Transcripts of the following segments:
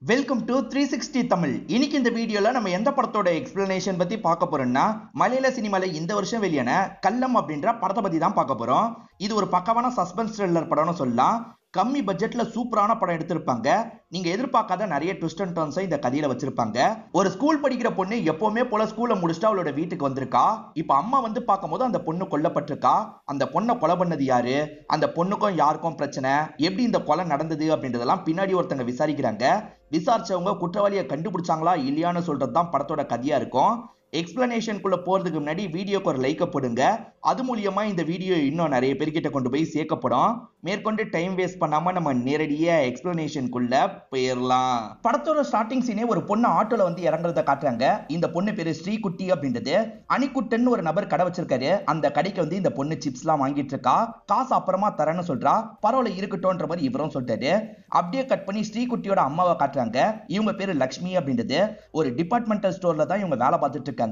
Welcome to 360 Tamil. இன்னைக்கு இந்த வீடியோல நம்ம எந்த படத்தோட எக்ஸ்பிளனேஷன் பத்தி பார்க்க போறோம்னா, மலையாள சினிமால இந்த வருஷம் வெளியான கல்லம் அப்படின்ற படத்தை பத்தி தான் பார்க்க போறோம். இது ஒரு பக்கவான சஸ்பென்ஸ் த்ரில்லர் படம்னு சொல்லலாம். கம்மி பட்ஜெட்ல சூப்பரான படம் எடுத்திருப்பாங்க. நீங்க எதிர்பார்க்காத நிறைய ட்விஸ்ட் அண்ட் டர்ன்ஸ் இந்த கதையில வச்சிருப்பாங்க. ஒரு ஸ்கூல் படிக்கிற பொண்ணு எப்பவுமே போல ஸ்கூல்ல முடிச்சுட்டு அவளோட வீட்டுக்கு வந்திருக்கா. இப்ப அம்மா வந்து பார்க்கும்போது அந்த பொண்ணு கொல்லப்பட்டிருக்கா. அந்த பொண்ணை கொலை பண்ணது யாரு, அந்த பொண்ணுக்கும் யாருக்கும் பிரச்சனை, எப்படி இந்த கொலை நடந்தது அப்படின்றதெல்லாம் பின்னாடி ஒருத்தங்க விசாரிக்கிறாங்க. விசாரிச்சவங்க குற்றவாளியை கண்டுபிடிச்சாங்களா இல்லையான்னு சொல்றதுதான் படத்தோட கதையா இருக்கும். எக்ஸ்பிளனேஷனுக்குள்ள போறதுக்கு முன்னாடி வீடியோக்கு ஒரு லைக் போடுங்க. அது மூலியமா இந்த வீடியோ இன்னும் நிறைய பேர்கிட்ட கொண்டு போய் சேர்க்கப்படும். மேற்கொண்டு டைம் வேஸ்ட் பண்ணாம நம்ம நேரடியா எக்ஸ்பிளனேஷனுக்குள்ள போயிடலாம். படத்தோட ஸ்டார்டிங் சீனே ஒரு பொண்ணு ஆட்டோல வந்து இறங்குறத காட்டுறாங்க. இந்த பொண்ணு பேரு ஸ்ரீகுட்டி அப்படின்றது. அணிக்குட்டன் ஒரு நபர் கடை வச்சிருக்காரு. அந்த கடைக்கு வந்து இந்த பொண்ணு சிப்ஸ் எல்லாம் வாங்கிட்டு இருக்கா. காசு அப்புறமா தரேன்னு சொல்றா. பரவாயில்ல இருக்கட்டும்ன்ற மாதிரி இவரும் சொல்லிட்டாரு. அப்படியே கட் பண்ணி ஸ்ரீகுட்டியோட அம்மாவை காட்டுறாங்க. இவங்க பேரு லக்ஷ்மி அப்படின்றது. ஒரு டிபார்ட்மெண்டல் ஸ்டோர்ல தான் இவங்க வேலை பார்த்துட்டு இருக்காங்க.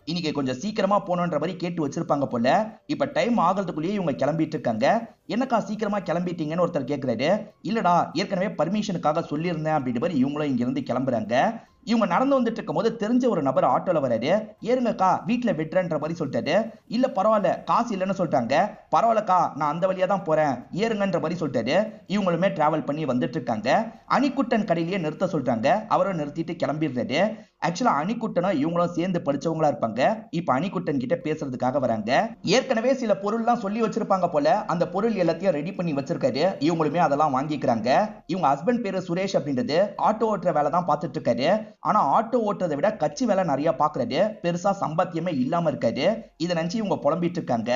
இன்னைக்கு கொஞ்சம் சீக்கிரமா போகணுன்ற மாதிரி கேட்டு வச்சிருப்பாங்க போல. இப்ப டைம் ஆகிறதுக்குள்ளேயே இவங்க கிளம்பிட்டு இருக்காங்க. என்னக்கா சீக்கிரமா கிளம்பிட்டீங்கன்னு ஒருத்தர் கேட்கிறாரு. இல்லடா ஏற்கனவே பர்மிஷனுக்காக சொல்லியிருந்தேன் அப்படின்ற மாதிரி இவங்களும் இங்க இருந்து கிளம்புறாங்க. இவங்க நடந்து வந்துட்டு இருக்கும் போது தெரிஞ்ச ஒரு நபர் ஆட்டோல வராரு. ஏறுங்கக்கா வீட்டுல விட்டுறன்ற மாதிரி சொல்லிட்டாரு. இல்ல பரவாயில்ல காசு இல்லைன்னு சொல்லிட்டாங்க. பரவாயில்லக்கா நான் அந்த வழியா தான் போறேன் ஏறுங்கன்ற மாதிரி சொல்லிட்டாரு. இவங்களுமே டிராவல் பண்ணி வந்துட்டு இருக்காங்க. அணிக்குட்டன் கடையிலேயே நிறுத்த சொல்றாங்க. அவரும் நிறுத்திட்டு கிளம்பிடுறாரு. ஆக்சுவலா அணிக்குட்டனும் இவங்களும் சேர்ந்து படிச்சவங்களா இருப்பாங்க. இப்ப அணிக்குட்டன் கிட்ட பேசுறதுக்காக வராங்க. ஏற்கனவே சில பொருள்லாம் சொல்லி வச்சிருப்பாங்க போல. அந்த பொருள் எல்லாத்தையும் ரெடி பண்ணி வச்சிருக்காரு. இவங்களுமே அதெல்லாம் வாங்கிக்கிறாங்க. இவங்க ஹஸ்பண்ட் பேரு சுரேஷ் அப்படின்றது. ஆட்டோ ஓட்டுற வேலை தான் பார்த்துட்டு இருக்காரு. ஆனா ஆட்டோ ஓட்டுறதை விட கட்சி வேலை நிறைய பாக்குறாரு. பெருசா சம்பாத்தியமே இல்லாம இருக்காரு. இதை நினைச்சு இவங்க புலம்பிட்டு இருக்காங்க.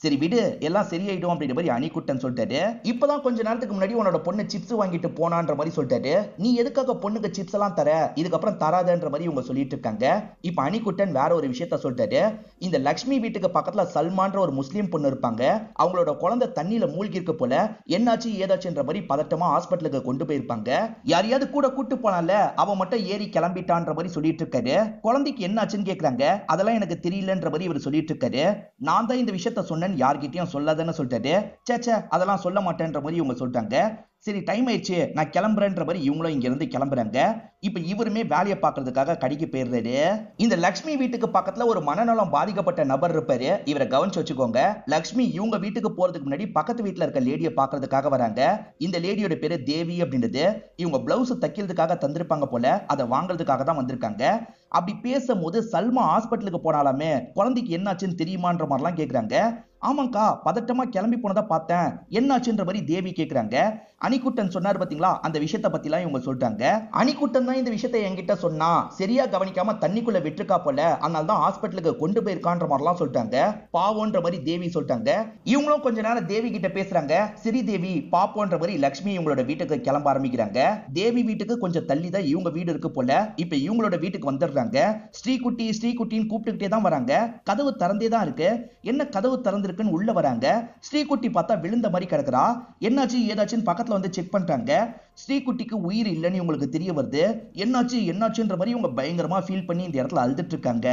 சரி விடு எல்லாம் சரியாயிடும் அப்படின்ற மாதிரி அணிக்குட்டன் சொல்லிட்டாரு. இப்பதான் கொஞ்ச நேரத்துக்கு முன்னாடி உன்னோட பொண்ணு சிப்ஸ் வாங்கிட்டு போனான்ற மாதிரி சொல்லிட்டாரு. நீ எதுக்காக பொண்ணுக்கு சிப்ஸ் எல்லாம் தர, இதுக்கப்புறம் தராதன்ற மாதிரி இவங்க சொல்லிட்டு இருக்காங்க. இப்ப அணிக்குட்டன் வேற ஒரு விஷயத்த சொல்லிட்டாரு. இந்த லக்ஷ்மி வீட்டுக்கு பக்கத்துல சல்மான்ற ஒரு முஸ்லீம் பொண்ணு இருப்பாங்க. அவங்களோட குழந்தை தண்ணியில மூழ்கி இருக்க போல. என்னாச்சு ஏதாச்சுன்ற மாதிரி பதட்டமா ஹாஸ்பிட்டலுக்கு கொண்டு போயிருப்பாங்க. யாரையாவது கூட கூட்டு போனால அவ மட்டும் ஏறி கிளம்பிட்டான்ற மாதிரி சொல்லிட்டு இருக்காரு. குழந்தைக்கு என்னாச்சுன்னு கேக்குறாங்க. அதெல்லாம் எனக்கு தெரியலன்ற மாதிரி இவர் சொல்லிட்டு இருக்காரு. நான் தான் இந்த விஷயத்த சொன்னேன் யார்கிட்டயும் சொல்லாதன்னு சொல்லிட்டாரு. சேச்சே அதெல்லாம் சொல்ல மாட்டேன்ற மாதிரி இவங்க சொல்லிட்டாங்க. சரி டைம் ஆயிடுச்சு நான் கிளம்புறேன்ற மாதிரி இவங்களும் இங்க இருந்து கிளம்புறாங்க. இப்ப இவருமே வேலையை பார்க்கறதுக்காக கடைக்கு போயிடுறாரு. இந்த லக்ஷ்மி வீட்டுக்கு பக்கத்துல ஒரு மனநலம் பாதிக்கப்பட்ட நபர் இருப்பாரு. இவரை கவனிச்சு வச்சுக்கோங்க. லக்ஷ்மி இவங்க வீட்டுக்கு போறதுக்கு முன்னாடி பக்கத்து வீட்டுல இருக்க லேடியை பார்க்கறதுக்காக வராங்க. இந்த லேடியோட பேரு தேவி அப்படின்றது. இவங்க பிளவுஸ் தைக்கிறதுக்காக தந்திருப்பாங்க போல. அதை வாங்குறதுக்காக தான் வந்திருக்காங்க. அப்படி பேசும்போது சல்மா ஹாஸ்பிட்டலுக்கு போனாலுமே குழந்தைக்கு என்னாச்சுன்னு தெரியுமான்ற மாதிரிலாம் கேக்குறாங்க. ஆமாங்கா பதட்டமா கிளம்பி போனதா பார்த்தேன் என்னாச்சுன்ற மாதிரி தேவி கேக்குறாங்க. அணிக்குட்டன் சொன்னார் பாத்தீங்களா அந்த விஷயத்த பத்தி எல்லாம் இவங்க சொல்றாங்க. அணிக்குட்டன் தான் இந்த விஷயத்தை என்கிட்ட சொன்னா, சரியா கவனிக்காம தண்ணிக்குள்ள விட்டுருக்கா போல, அதனால தான் ஹாஸ்பிட்டலுக்கு கொண்டு போயிருக்கான்ற மாதிரிலாம் சொல்லிட்டாங்க. பாவோன்ற மாதிரி தேவி சொல்லிட்டாங்க. இவங்களும் கொஞ்ச நேரம் தேவி கிட்ட பேசுறாங்க. சரி தேவி பாப்போன்ற மாதிரி லக்ஷ்மி இவங்களோட வீட்டுக்கு கிளம்ப ஆரம்பிக்கிறாங்க. தேவி வீட்டுக்கு கொஞ்சம் தள்ளி தான் இவங்க வீடு இருக்கு போல. இப்ப இவங்களோட வீட்டுக்கு வந்துடுறாங்க. ஸ்ரீகுட்டி ஸ்ரீகுட்டின்னு கூப்பிட்டுக்கிட்டே தான் வராங்க. கதவு திறந்தே தான் இருக்கு. என்ன கதவு திறந்திருக்குன்னு உள்ள வராங்க. ஸ்ரீகுட்டி பார்த்தா விழுந்த மாதிரி கிடக்குறா. என்னாச்சு ஏதாச்சுன்னு பக்கத்துல வந்து செக் பண்றாங்க. ஸ்ரீகுட்டிக்கு உயிர் இல்லைன்னு உங்களுக்கு தெரிய வருது. என்னாச்சு என்னாச்சுன்ற மாதிரி இவங்க பயங்கரமா ஃபீல் பண்ணி இந்த இடத்துல அழுதுட்டு இருக்காங்க.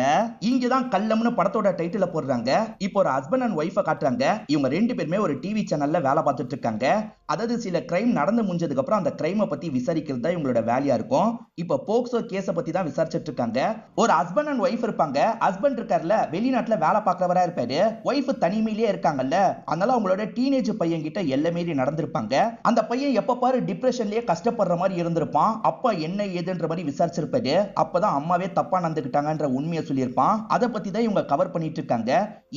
இங்கதான் கல்லம்னு படத்தோட டைட்டில போடுறாங்க. இப்போ ஒரு ஹஸ்பண்ட் அண்ட் ஒய்ஃபை காட்டுறாங்க. இவங்க ரெண்டு பேருமே ஒரு டிவி சேனல்ல வேலை பார்த்துட்டு இருக்காங்க. அதாவது சில கிரைம் நடந்து முடிஞ்சதுக்கு அப்புறம் அந்த கிரைமை பத்தி விசாரிக்கிறது தான் இவங்களோட வேலையா இருக்கும். இப்போ போக்சோ கேஸை பத்தி தான் விசாரிச்சுட்டு இருக்காங்க. ஒரு ஹஸ்பண்ட் அண்ட் ஒய்ஃப் இருப்பாங்க. ஹஸ்பண்ட் இருக்காருல வெளிநாட்டுல வேலை பார்க்கறவரா இருப்பாரு. ஒய்ஃப் தனிமையிலேயே இருக்காங்கல்ல, அதனால அவங்களோட டீனேஜ் பையன் கிட்ட எல்லை மீறி நடந்திருப்பாங்க. அந்த பையன் எப்ப பாரு டிப்ரெஷன்லயே கஷ்டப்படுற மாதிரி இருந்திருப்பான். அப்பா என்ன ஏதுன்ற மாதிரி விசாரிச்சிருப்பாரு. அப்பதான் அம்மாவே தப்பா நடந்துக்கிட்டாங்கன்ற உண்மையை சொல்லியிருப்பான். அதை பத்தி தான் இவங்க கவர் பண்ணிட்டு இருக்காங்க.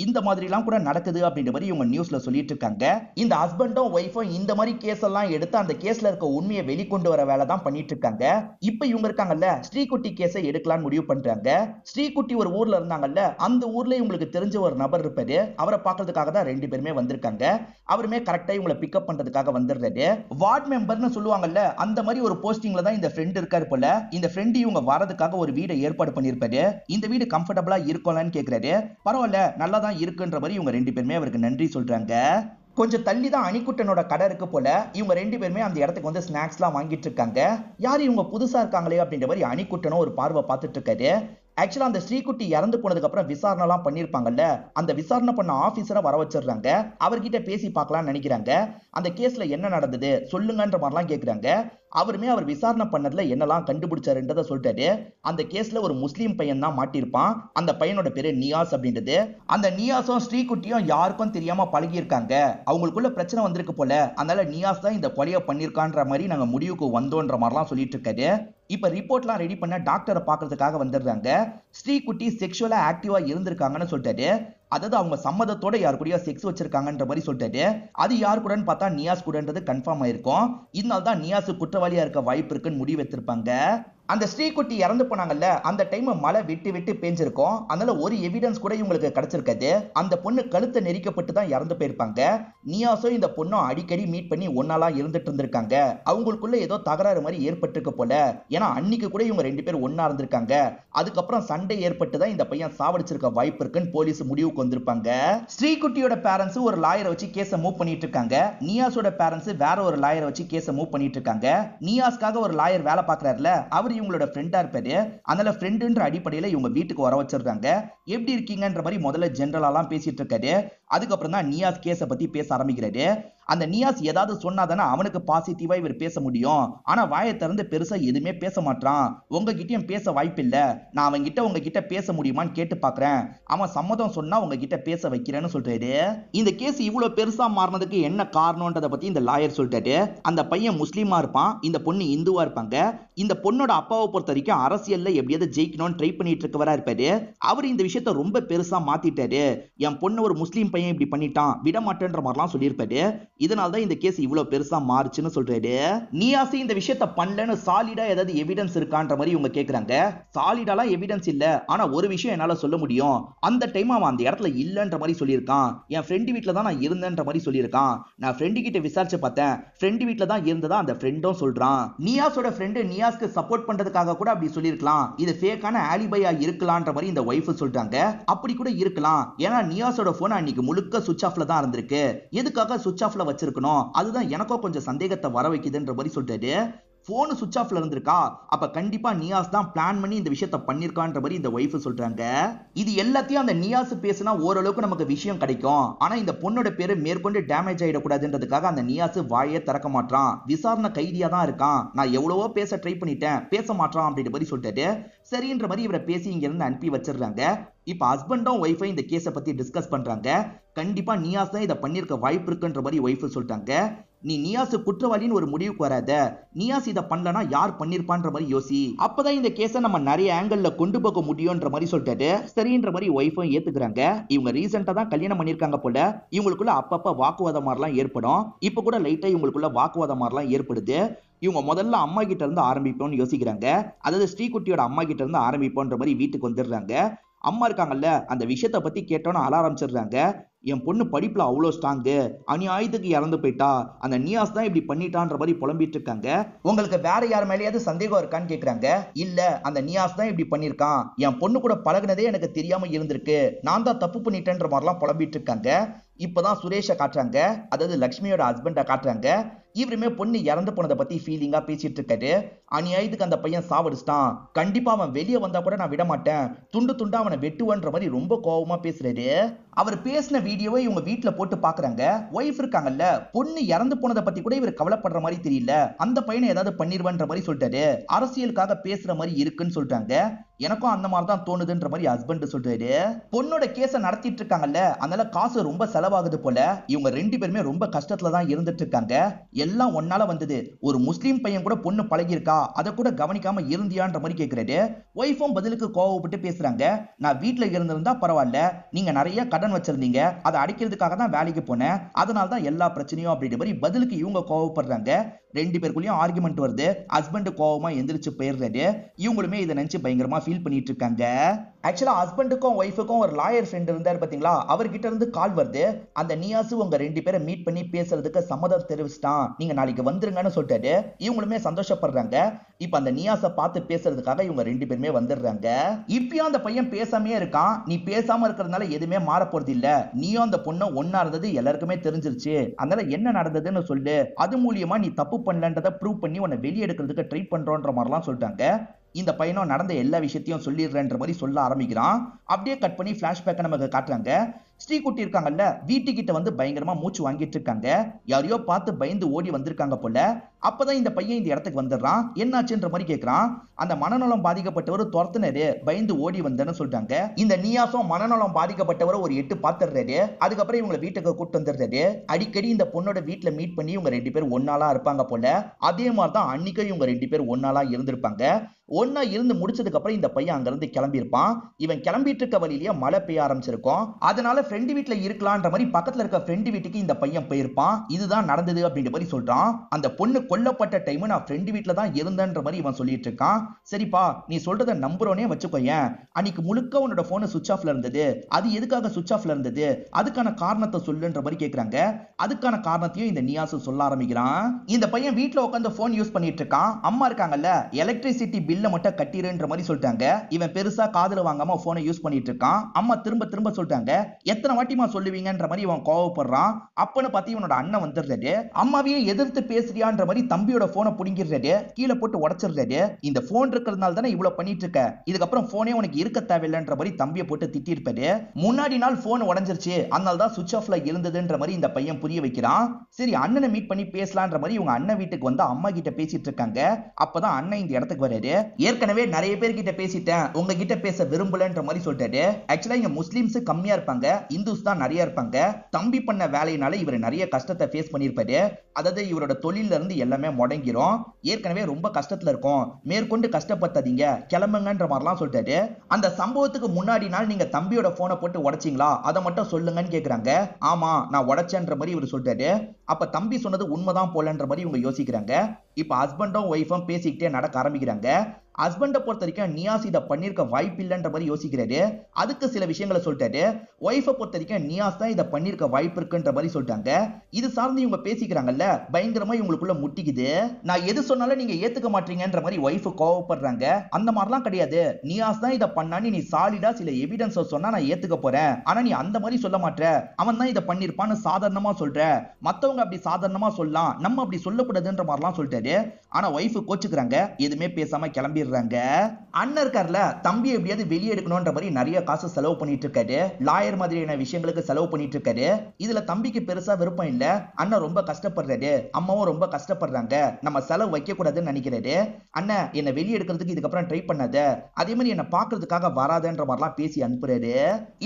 இந்த மாதிரி எல்லாம் கூட நடக்குது அப்படின்ற மாதிரி இவங்க நியூஸ்ல சொல்லிட்டு இருக்காங்க. இந்த ஹஸ்பண்டும் ஒய்ஃபும் இந்த மாதிரி கேஸ் எல்லாம் எடுத்து அந்த கேஸ்ல இருக்க உண்மையை வெளிக்கொண்டு வர வேலை தான் பண்ணிட்டு இருக்காங்க. இப்ப இவங்க இருக்காங்கல்ல ஸ்ரீகுட்டி கேஸை எடுக்கலாம்னு முடிவு பண்றாங்க. ஸ்ரீகுட்டி ஒரு ஊர்ல இருந்தாங்கல்ல, அந்த ஊர்ல இவங்களுக்கு தெரிஞ்ச ஒரு நபர் இருப்பாரு. அவரை பார்க்கறதுக்காக தான் ரெண்டு பேருமே வந்திருக்காங்க. அவருமே கரெக்டா இவங்களை பிக்கப் பண்றதுக்காக வந்துடுறாரு. வார்ட் மெம்பர்னு சொல்லுவாங்கல்ல, அந்த மாதிரி ஒரு போஸ்டிங்ல தான் இந்த ஃப்ரெண்ட் இருக்காரு போல. இந்த ஃப்ரெண்ட் இவங்க வரதுக்காக ஒரு வீடை ஏற்பாடு பண்ணிருப்பாரு. இந்த வீடு கம்ஃபர்டபுளா இருக்கும்லான்னு கேக்குறாரு. பரவாயில்ல நல்லா தான் இருக்குன்ற மாதிரி இவங்க ரெண்டு பேருமே அவருக்கு நன்றி சொல்றாங்க. கொஞ்சம் தள்ளி தான் அணிக்குட்டனோட கடை இருக்கு போல. இவங்க ரெண்டு பேருமே அந்த இடத்துக்கு வந்து ஸ்நாக்ஸ்லாம் வாங்கிட்டு இருக்காங்க. யார் இவங்க புதுசா இருக்காங்களே அப்படின்ற மாதிரி அணிக்குட்டனும் ஒரு பார்வை பார்த்துட்டு இருக்காரு. ஆக்சுவலா அந்த ஸ்ரீகுட்டி இறந்து போனதுக்கு அப்புறம் விசாரணை எல்லாம் பண்ணிருப்பாங்கல்ல, அந்த விசாரணை பண்ண ஆபீசரை வர வச்சிடுறாங்க. அவர்கிட்ட பேசி பார்க்கலாம்னு நினைக்கிறாங்க. அந்த கேஸ்ல என்ன நடந்தது சொல்லுங்கன்ற மாதிரிலாம் கேக்குறாங்க. அவருமே அவர் விசாரணை பண்ணதுல என்னெல்லாம் கண்டுபிடிச்சாருன்றத சொல்லிட்டாரு. அந்த கேஸ்ல ஒரு முஸ்லீம் பையன் தான் மாட்டிருப்பான். அந்த பையனோட பேரு நியாஸ் அப்படின்றது. அந்த நியாஸும் ஸ்ரீகுட்டியும் யாருக்கும் தெரியாம பழகி இருக்காங்க. அவங்களுக்குள்ள பிரச்சனை வந்திருக்கு போல. அதனால நியாஸ் தான் இந்த கொலையை பண்ணிருக்கான்ற மாதிரி நாங்க முடிவுக்கு வந்தோன்ற மாதிரிலாம் சொல்லிட்டு இருக்காரு. இப்ப ரிப்போர்ட்லாம் ரெடி பண்ண டாக்டரை பாக்குறதுக்காக வந்துடுறாங்க. ஸ்ரீகுட்டி செக்ஷுவலா ஆக்டிவா இருந்திருக்காங்கன்னு சொல்லிட்டாரு. அதாவது அவங்க சம்மதத்தோட யார் கூடயோ செக்ஸ் வச்சிருக்காங்கன்ற மாதிரி சொல்லிட்டாரு. அது யார் கூடன்னு பார்த்தா நியாஸ் கூடன்றது கன்ஃபார்ம் ஆயிருக்கும். இதனால தான் நியாஸ் குற்றவாளியா இருக்க வாய்ப்பு இருக்குன்னு முடிவு எடுத்திருப்பாங்க. அந்த ஸ்ரீகுட்டி இறந்து போனாங்கல்ல, அந்த டைம் மழை விட்டு விட்டு பேஞ்சிருக்கும். அதனால ஒரு எவிடன்ஸ் கூட இவங்களுக்கு கிடைச்சிருக்காது. அந்த பொண்ணு கழுத்தை நெரிக்கப்பட்டு தான் இறந்து போயிருப்பாங்க. நியாஸும் இந்த பொண்ணும் அடிக்கடி மீட் பண்ணி ஒன்னாலா இருந்துட்டு இருந்திருக்காங்க. அவங்களுக்குள்ள ஏதோ தகராறு மாதிரி ஏற்பட்டிருக்கு போல. ஏன்னா அன்னைக்கு கூட இவங்க 2 பேரும் ஒன்னா இருந்திருக்காங்க. அதுக்கப்புறம் சண்டை ஏற்பட்டு தான் இந்த பையன் சாவடிச்சிருக்க வாய்ப்பு இருக்குன்னு போலீஸ் முடிவுக்கு வந்திருப்பாங்க. ஸ்ரீகுட்டியோட பேரண்ட்ஸ் ஒரு லாயரை வச்சு கேஸை மூவ் பண்ணிட்டு இருக்காங்க. நியாஸோட பேரண்ட்ஸ் வேற ஒரு லாயரை வச்சு கேஸை மூவ் பண்ணிட்டு இருக்காங்க. நியாஸ்க்காக ஒரு லாயர் வேலை பார்க்கறாருல, அவர் இவங்களோட ஃப்ரெண்டா இருப்பாரு. அதனால ஃப்ரெண்டுன்ற அடிப்படையில இவங்க வீட்டுக்கு வர வச்சிருக்காங்க. எப்படி இருக்கீங்கன்ற மாதிரி முதல்ல ஜெனரலாலாம் பேசிட்டு இருக்காரு. அதுக்கப்புறம் தான் நியாஸ் கேஸை பத்தி பேச ஆரம்பிக்கிறாரு. அந்த நியாஸ் ஏதாவது சொன்னாதானே அவனுக்கு பாசிட்டிவா இவர் பேச முடியும். ஆனா வாயை திறந்து பெருசா எதுவுமே பேச மாட்டான். உங்ககிட்டயும் பேச வாய்ப்பு இல்ல. நான் அவன்கிட்ட உங்ககிட்ட பேச முடியுமான்னு கேட்டு பாக்குறேன். அவன் சம்மதம் சொன்னா உங்ககிட்ட பேச வைக்கிறேன்னு சொல்றாரு. இந்த கேஸ் இவ்வளவு பெருசா மாறினதுக்கு என்ன காரணம்ன்றத பத்தி இந்த லாயர் சொல்லிட்டாரு. அந்த பையன் முஸ்லீமா இருப்பான், இந்த பொண்ணு இந்துவா இருப்பாங்க. இந்த பொண்ணோட அப்பாவை பொறுத்த வரைக்கும் அரசியல்ல எப்படியாவது ஜெயிக்கணும்னு ட்ரை பண்ணிட்டு இருக்கவரா இருப்பாரு. அவர் இந்த விஷயத்த ரொம்ப பெருசா மாத்திட்டாரு. என் பொண்ணு ஒரு முஸ்லீம் பையன் இப்படி பண்ணிட்டான், விட மாட்டேன்ற மாதிரிலாம் சொல்லியிருப்பாரு. இதனால தான் இந்த கேஸ் இவ்வளவு பெருசா மாறுச்சுன்னு சொல்றாரு. நியாஸ் இந்த விஷயத்தை பண்ணலன்னு சாலிடா ஏதாவது எவிடன்ஸ் இருக்கான்ற மாதிரி இவங்க கேக்குறாங்க. சாலிடாலாம் எவிடன்ஸ் இல்ல, ஆனா ஒரு விஷயம் என்னால சொல்ல முடியும். அந்த டைம் அவன் அந்த இடத்துல இல்லன்ற மாதிரி சொல்லியிருக்கான். என் ஃப்ரெண்டு வீட்ல தான் நான் இருந்தேன்ற மாதிரி சொல்லியிருக்கான். நான் ஃப்ரெண்டு கிட்ட விசாரிச்சு பார்த்தேன், ஃப்ரெண்டு வீட்ல தான் இருந்ததா அந்த ஃப்ரெண்டும் சொல்றான். நியாஸோட ஃப்ரெண்டு நியாஸ்க்கு சப்போர்ட் பண்றதுக்காக கூட அப்படி சொல்லியிருக்கலாம். இது ஃபேக்கான ஆலிபையா இருக்கலாம்ன்ற மாதிரி இந்த வைஃப் சொல்றாங்க. அப்படி கூட இருக்கலாம். ஏன்னா நியாஸோட போன் அன்னைக்கு முழுக்க சுவிட்ச் ஆஃப்ல தான் இருந்திருக்கு. எதுக்காக சுவிட்ச் ஆஃப்ல வச்சிருக்கணும், அதுதான் எனக்கும் கொஞ்சம் சந்தேகத்தை வர வைக்குதுன்ற மாதிரி சொல்லிட்டாரு. போன் சுவிட்ச் ஆஃப்ல இருந்திருக்கா, அப்ப கண்டிப்பா நியாஸ் தான் பிளான் பண்ணி இந்த விஷயத்தை பண்ணிருக்கான்ற மாதிரி இந்த வைஃப் சொல்றாங்க. இது எல்லாத்தையும் அந்த நியாஸ் பேசினா ஓரளவுக்கு நமக்கு விஷயம் கிடைக்கும். ஆனா இந்த பொண்ணோட பேரு மேற்கொண்டு டேமேஜ் ஆயிடக்கூடாதுன்றதுக்காக அந்த நியாஸ் வாயே திறக்க மாட்டான். விசாரணை கைதியா தான் இருக்கான். நான் எவ்வளவோ பேச ட்ரை பண்ணிட்டேன், பேச மாட்டான் அப்படின்ற மாதிரி சொல்லிட்டாரு. சரின்ற மாதிரி இவரை பேசி இங்க இருந்து அனுப்பி வச்சிடுறாங்க. இப்ப ஹஸ்பண்டும் ஒய்ஃபை இந்த கேஸை பத்தி டிஸ்கஸ் பண்றாங்க. கண்டிப்பா நியாஸ் தான் இதை பண்ணிருக்க வாய்ப்பு இருக்குன்ற மாதிரி ஒய்ஃப் சொல்லிட்டாங்க. நீ நியாஸ் குற்றவாளின்னு ஒரு முடிவுக்கு வராத. நியாஸ் இதை பண்ணலனா யார் பண்ணிருப்பான்ற மாதிரி யோசி. அப்பதான் இந்த கேஸை நம்ம நிறைய ஆங்கிள் கொண்டு போக முடியும்ன்ற மாதிரி சொல்லிட்டாரு. சரின்ற மாதிரி ஒய்ஃபும் ஏத்துக்கிறாங்க. இவங்க ரீசெண்டா தான் கல்யாணம் பண்ணிருக்காங்க போல. இவங்களுக்குள்ள அப்பப்ப வாக்குவாதம் மாதிரிலாம் ஏற்படும். இப்ப கூட லைட்டா இவங்களுக்குள்ள வாக்குவாதம் மாதிரிலாம் ஏற்படுது. இவங்க முதல்ல அம்மா கிட்ட இருந்து ஆரம்பிப்போம்னு யோசிக்கிறாங்க. அதாவது ஸ்ரீகுட்டியோட அம்மா கிட்ட இருந்து ஆரம்பிப்போன்ற மாதிரி வீட்டுக்கு வந்துடுறாங்க. அம்மா இருக்காங்கல்ல, அந்த விஷயத்த பத்தி கேட்டோன்னு அழ ஆரம்பிச்சிடுறாங்க. என் பொண்ணு படிப்புல அவ்வளோ ஸ்ட்ராங்கு, அநியாயத்துக்கு இறந்து போயிட்டா, அந்த நியாஸ் தான் இப்படி பண்ணிட்டான்ற மாதிரி புலம்பிட்டு இருக்காங்க. உங்களுக்கு வேற யார் மேலேயாவது சந்தேகம் இருக்கான்னு கேக்குறாங்க. இல்ல, அந்த நியாஸ் தான் இப்படி பண்ணிருக்கான். என் பொண்ணு கூட பழகுனதே எனக்கு தெரியாம இருந்திருக்கு. நான் தான் தப்பு பண்ணிட்டேன்ற மாதிரிலாம் புலம்பிட்டு இருக்காங்க. இப்பதான் சுரேஷை காட்டுறாங்க, அதாவது லக்ஷ்மியோட ஹஸ்பண்டை காட்டுறாங்க. இவருமே பொண்ணு இறந்து போனதை பத்தி ஃபீலிங்கா பேசிட்டு இருக்காரு. அநியாயத்துக்கு அந்த பையன் சாவடிச்சிட்டான், கண்டிப்பா அவன் வெளியே வந்தா கூட நான் விட மாட்டேன், துண்டு துண்டா அவனை வெட்டுவன்ற மாதிரி ரொம்ப கோபமா பேசுறாரு. அவர் பேசின வீடியோவை இவங்க வீட்டுல போட்டு பாக்குறாங்க. ஒய்ஃப் இருக்காங்கல்ல, பொண்ணு இறந்து போனதை பத்தி கூட இவர் கவலைப்படுற மாதிரி தெரியல. அந்த பையனை ஏதாவது பண்ணிருவன்ற மாதிரி சொல்லிட்டாரு. அரசியலுக்காக பேசுற மாதிரி இருக்குன்னு சொல்றாங்க. எனக்கும் அந்த மாதிரி தான் தோணுதுன்ற மாதிரி ஹஸ்பண்ட் சொல்றாரு. பொண்ணோட கேஸை நடத்திட்டு இருக்காங்கல்ல, அதனால காசு ரொம்ப செலவாகுது போல. இவங்க 2 பேருமே ரொம்ப கஷ்டத்துல தான் இருந்துட்டு இருக்காங்க. எல்லாம் ஒன்னால வந்தது. ஒரு முஸ்லீம் பையன் கூட பொண்ணு பழகி இருக்கா, அதை கூட கவனிக்காம இருந்தியான்ற மாதிரி கேட்கிறாரு. ஒய்ஃபும் பதிலுக்கு கோவப்பட்டு பேசுறாங்க. நான் வீட்டுல இருந்திருந்தா பரவாயில்ல, நீங்க நிறைய கடன் வச்சிருந்தீங்க, அதை அடிக்கிறதுக்காக தான் வேலைக்கு போனேன், அதனால தான் எல்லா பிரச்சனையும் அப்படின்ற மாதிரி பதிலுக்கு இவங்க கோவப்படுறாங்க. 2 பேருக்குள்ளயும் ஆர்குமெண்ட் வருது. ஹஸ்பண்ட் கோவமா எந்திரிச்சு போயிடுறாரு. இவங்களுமே இதை நினைச்சு பயங்கரமா ஃபீல் பண்ணிட்டு இருக்காங்க. ஆக்சுவலா ஹஸ்பண்டுக்கும் ஒய்ஃபுக்கும் ஒரு லாயர் ஃப்ரெண்ட் இருந்தாரு பாத்தீங்களா, அவர்கிட்ட இருந்து கால் வருது. அந்த நியாஸ் உங்க 2 பேரை மீட் பண்ணி பேசுறதுக்கு சம்மதம் தெரிவிச்சிட்டான், நீங்க நாளைக்கு வந்துருங்கன்னு சொல்லிட்டாரு. இவங்களுமே சந்தோஷப்படுறாங்க. இப்ப அந்த நியாஸை பார்த்து பேசுறதுக்காக இவங்க 2 பேருமே வந்துடுறாங்க. இப்பயும் அந்த பையன் பேசாமே இருக்கான். நீ பேசாம இருக்கிறதுனால எதுவுமே மாற போறது இல்ல, நீயும் அந்த பொண்ணு ஒன்னா இருந்தது எல்லாருக்குமே தெரிஞ்சிருச்சு, அதனால என்ன நடந்ததுன்னு சொல்லு, அது மூலியமா நீ தப்பு பண்ணலன்றதை ப்ரூவ் பண்ணி உன்னை வெளியே எடுக்கிறதுக்கு ட்ரை பண்றோன்ற மாதிரிலாம் சொல்லிட்டாங்க. இந்த பையனும் நடந்த எல்லா விஷயத்தையும் சொல்லிடுறேன்ற மாதிரி சொல்ல ஆரம்பிக்கிறான். அப்படியே கட் பண்ணி பிளாஷ்பேக்கை நமக்கு காட்டுறாங்க. ஸ்ரீகுட்டி இருக்காங்கல்ல, வீட்டுக்கிட்ட வந்து பயங்கரமா மூச்சு வாங்கிட்டு இருக்காங்க. யாரையோ பார்த்து பயந்து ஓடி வந்திருக்காங்க போல. அப்பதான் இந்த பையன் இந்த இடத்துக்கு வந்துடுறான். என்னாச்சுன்ற மாதிரி கேட்கிறான். அந்த மனநலம் பாதிக்கப்பட்டவர் துரத்துனரு, பயந்து ஓடி வந்தேன்னு சொல்றாங்க. இந்த நியாசும் மனநலம் பாதிக்கப்பட்டவர் ஒரு 8 பாத்துறாரு. அதுக்கப்புறம் இவங்க வீட்டுக்கு கூட்டு வந்துடுறாரு. அடிக்கடி இந்த பொண்ணோட வீட்டுல மீட் பண்ணி இவங்க 2 பேரும் ஒன்னாலா இருப்பாங்க போல. அதே மாதிரிதான் அன்னைக்கும் இவங்க 2 பேரும் ஒன்னாலா இருந்திருப்பாங்க. ஒன்னா இருந்து முடிச்சதுக்கு அப்புறம் இந்த பையன் அங்க இருந்து கிளம்பி இருப்பான். இவன் கிளம்பிட்டு இருக்க வழியிலேயே மழை பெய்ய ஆரம்பிச்சிருக்கும். அதனால ஃப்ரெண்டு வீட்டுல இருக்கலாம்ன்ற மாதிரி பக்கத்துல இருக்க ஃப்ரெண்டு வீட்டுக்கு இந்த பையன் போயிருப்பான். இதுதான் நடந்தது அப்படின்ற மாதிரி சொல்றான். அந்த பொண்ணு கொல்லப்பட்ட டைம் நான் ஃப்ரெண்டு வீட்டுல தான் இருந்தேன்ற மாதிரி இவன் சொல்லிட்டு இருக்கான். சரிப்பா, நீ சொல்றத நம்புறோனே வச்சுக்கோயேன். அன்னைக்கு முழுக்க உன்னோட போன் சுவிட்ச் ஆஃப்ல இருந்தது. அது எதுக்காக சுவிட்ச் ஆஃப்ல இருந்தது, அதுக்கான காரணத்தை சொல்லுன்ற மாதிரி கேக்குறாங்க. அதுக்கான காரணத்தையும் இந்த நியாசு சொல்ல ஆரம்பிக்கிறான். இந்த பையன் வீட்டுல உட்காந்து போன் யூஸ் பண்ணிட்டு இருக்கான். அம்மா இருக்காங்கல்ல, எலக்ட்ரிசிட்டி பில்ல மட்டும் கட்டிருன்ற மாதிரி சொல்லிட்டாங்க. இவன் பெருசா காதுல வாங்காம போனை யூஸ் பண்ணிட்டு இருக்கான். அம்மா திரும்ப திரும்ப சொல்லிட்டாங்க. எத்தனை வாட்டிமா சொல்லுவீங்கன்ற மாதிரி இவன் கோவப்படுறான். அப்பன்னு பார்த்து இவனோட அண்ணன் வந்துடுறாரு. அம்மாவையே எதிர்த்து பேசுறியான்ற மாதிரி தம்பியோட போனை புடிங்கிடுறாரு. கீழே போட்டு உடைச்சிடுறாரு. இந்த போன் இருக்கிறதுனால தானே இவ்வளவு பண்ணிட்டு இருக்க, இதுக்கப்புறம் போனே உனக்கு இருக்க தேவையில்லைன்ற மாதிரி தம்பியை போட்டு திட்டிருப்பாரு. முன்னாடி நாள் போன் உடைஞ்சிருச்சு, அதனால தான் சுவிட்ச் ஆஃப்ல இருந்ததுன்ற மாதிரி இந்த பையன் புரிய வைக்கிறான். சரி, அண்ணனை மீட் பண்ணி பேசலான்ற மாதிரி இவங்க அண்ணன் வீட்டுக்கு வந்து அம்மா கிட்ட பேசிட்டு இருக்காங்க. அப்பதான் அண்ணன் இந்த இடத்துக்கு வராரு. ஏற்கனவே நிறைய பேர் கிட்ட பேசிட்டேன், உங்ககிட்ட பேச விரும்பலன்ற மாதிரி சொல்லிட்டாரு. ஆக்சுவலா இங்க முஸ்லிம்ஸ் கம்மியா இருப்பாங்க, இந்துஸ் தான் நிறைய இருப்பாங்க. தம்பி பண்ண வேலையினால இவர் நிறைய கஷ்டத்தை ஃபேஸ் பண்ணிருப்பாரு. அதாவது இவரோட தொழில இருந்து எல்லாமே முடங்கிரும். ஏற்கனவே ரொம்ப கஷ்டத்துல இருக்கும், மேற்கொண்டு கஷ்டப்படாதீங்க, கிளம்புங்கன்ற மாதிரிலாம் சொல்லிட்டாரு. அந்த சம்பவத்துக்கு முன்னாடி நாள் நீங்க தம்பியோட போனை போட்டு உடைச்சிங்களா, அதை மட்டும் சொல்லுங்கன்னு கேக்குறாங்க. ஆமா, நான் உடைச்சேன்ற மாதிரி இவர் சொல்லிட்டாரு. அப்ப தம்பி சொன்னது உண்மைதான் போலன்ற மாதிரி இவங்க யோசிக்கிறாங்க. இப்ப ஹஸ்பண்டும் ஒய்ஃபும் பேசிக்கிட்டே நடக்க ஆரம்பிக்கிறாங்க. ஹஸ்பண்டை பொறுத்த வரைக்கும் நியாஸ் இதை பண்ணிருக்க வாய்ப்பு இல்லைன்ற மாதிரி யோசிக்கிறாரு. அதுக்கு சில விஷயங்களை சொல்லிட்டாரு. ஒய்ஃபை பொறுத்த வரைக்கும் நியாஸ் தான் இதை பண்ணிருக்க வாய்ப்பு இருக்குன்ற மாதிரி சொல்லிட்டாங்க. இது சார்ந்து இவங்க பேசிக்கிறாங்கல்ல, பயங்கரமா இவங்களுக்குள்ள முட்டிக்குது. நான் எது சொன்னாலும் நீங்க ஏத்துக்க மாட்டீங்கன்ற மாதிரி ஒய்ஃப் கோவப்படுறாங்க. அந்த மாதிரிலாம் கிடையாது, நியாஸ் தான் இதை பண்ணான்னு நீ சாலிடா சில எவிடன்ஸ் சொன்னா நான் ஏத்துக்க போறேன், ஆனா நீ அந்த மாதிரி சொல்ல மாட்ட, அவன் தான் இதை பண்ணிருப்பான்னு சாதாரணமா சொல்ற, மத்தவங்க அப்படி சாதாரணமா சொல்லலாம், நம்ம அப்படி சொல்லக்கூடாதுன்ற மாதிரிலாம் சொல்லிட்டாரு. ஆனா ஒய்ஃப் கோச்சுக்கிறாங்க, எதுவுமே பேசாம கிளம்பி அண்ணன் இருக்கார்ல, தம்பி எப்படியாவது வெளியே எடுக்கணும்ன்ற மாதிரி நிறைய காசு செலவு பண்ணிட்டு இருக்காரு. லாயர் மாதிரியான விஷயங்களுக்கு செலவு பண்ணிட்டு இருக்காரு. இதுல தம்பிக்கு பெருசா விருப்பம் இல்ல. அண்ணன் ரொம்ப கஷ்டப்படுறாரு, அம்மாவும் ரொம்ப கஷ்டப்படுறாங்க, நம்ம செலவு வைக்க கூடாதுன்னு நினைக்கிறாரு. அண்ணன் என்ன வெளியே எடுக்கிறதுக்கு இதுக்கப்புறம் ட்ரை பண்ணாத, அதே மாதிரி என்ன பாக்குறதுக்காக வராதுன்ற மாதிரிலாம் பேசி அனுப்புறாரு.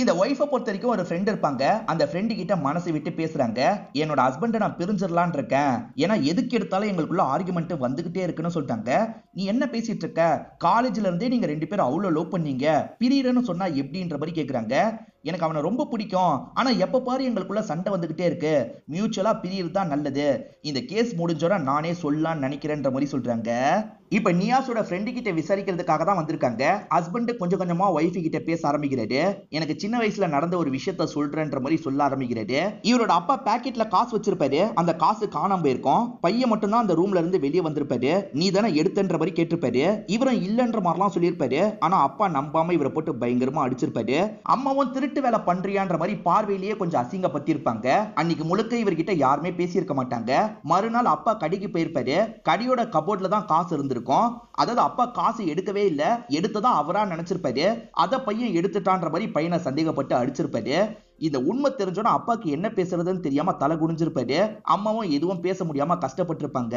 இந்த ஒய்ஃபை பொறுத்த வரைக்கும் ஒரு ஃப்ரெண்ட் இருப்பாங்க. அந்த ஃப்ரெண்டு கிட்ட மனசை விட்டு பேசுறாங்க. என்னோட ஹஸ்பண்டை நான் பிரிஞ்சிடலான் இருக்கேன், ஏன்னா எதுக்கு எடுத்தாலும் எங்களுக்குள்ள ஆர்குமெண்ட் வந்துகிட்டே இருக்குன்னு சொல்லிட்டாங்க. நீ என்ன பேசிட்டு இருக்க, காலேஜ்ல இருந்தே நீங்க 2 பேரும் அவ்வளவு லவ் பண்ணீங்க, பிரியறன்னு சொன்னா எப்படின்ற மாதிரி கேக்குறாங்க. எனக்கு அவனை ரொம்ப பிடிக்கும், ஆனா எப்ப பாரு எங்களுக்குள்ள சண்டை வந்துகிட்டே இருக்கு, மியூச்சுவலா பிரியறது தான் நல்லது, இந்த கேஸ் முடிஞ்சோட நானே சொல்லலாம்னு நினைக்கிறேன்ற மாதிரி சொல்றாங்க. இப்ப நியாஸோட ஃப்ரெண்டு கிட்ட விசாரிக்கிறதுக்காக தான் வந்திருக்காங்க. ஹஸ்பண்ட் கொஞ்சம் கொஞ்சமா ஒய்ஃப் கிட்ட பேச ஆரம்பிக்கிறாரு. எனக்கு சின்ன வயசுல நடந்த ஒரு விஷயத்த சொல்றேன்ற மாதிரி சொல்ல ஆரம்பிக்கிறாரு. இவரோட அப்பா பாக்கெட்ல காசு வச்சிருப்பாரு, அந்த காசு காணாம போயிருக்கும். பையன் மட்டும் தான் அந்த ரூம்ல இருந்து வெளியே வந்திருப்பாரு. நீ தானே எடுத்தன்ற மாதிரி கேட்டிருப்பாரு. இவரும் இல்லன்ற மாதிரிலாம் சொல்லியிருப்பாரு. ஆனா அப்பா நம்பாம இவரை போட்டு பயங்கரமா அடிச்சிருப்பாரு. அம்மாவும் திருட்டு வேலை பண்றியான்ற மாதிரி பார்வையிலேயே கொஞ்சம் அசிங்கப்பட்டிருப்பாங்க. அன்னைக்கு முழுக்க இவர்கிட்ட யாருமே பேசியிருக்க மாட்டாங்க. மறுநாள் அப்பா கடைக்கு போயிருப்பாரு. கடையோட கபோர்ட்ல தான் காசு இருந்திருக்கும். அதாவது அப்பா காசு எடுக்கவே இல்ல, எடுத்ததா அவரா நினைச்சிருப்பாரு. அத பையன் எடுத்துட்டான்ற மாதிரி பையனை சந்தேகப்பட்டு அடிச்சிருப்பாரு. இந்த உண்மை தெரிஞ்சோன்னா அப்பாக்கு என்ன பேசுறதுன்னு தெரியாம தலை குனிஞ்சிருப்பாரு. அம்மாவும் எதுவும் பேச முடியாம கஷ்டப்பட்டிருப்பாங்க.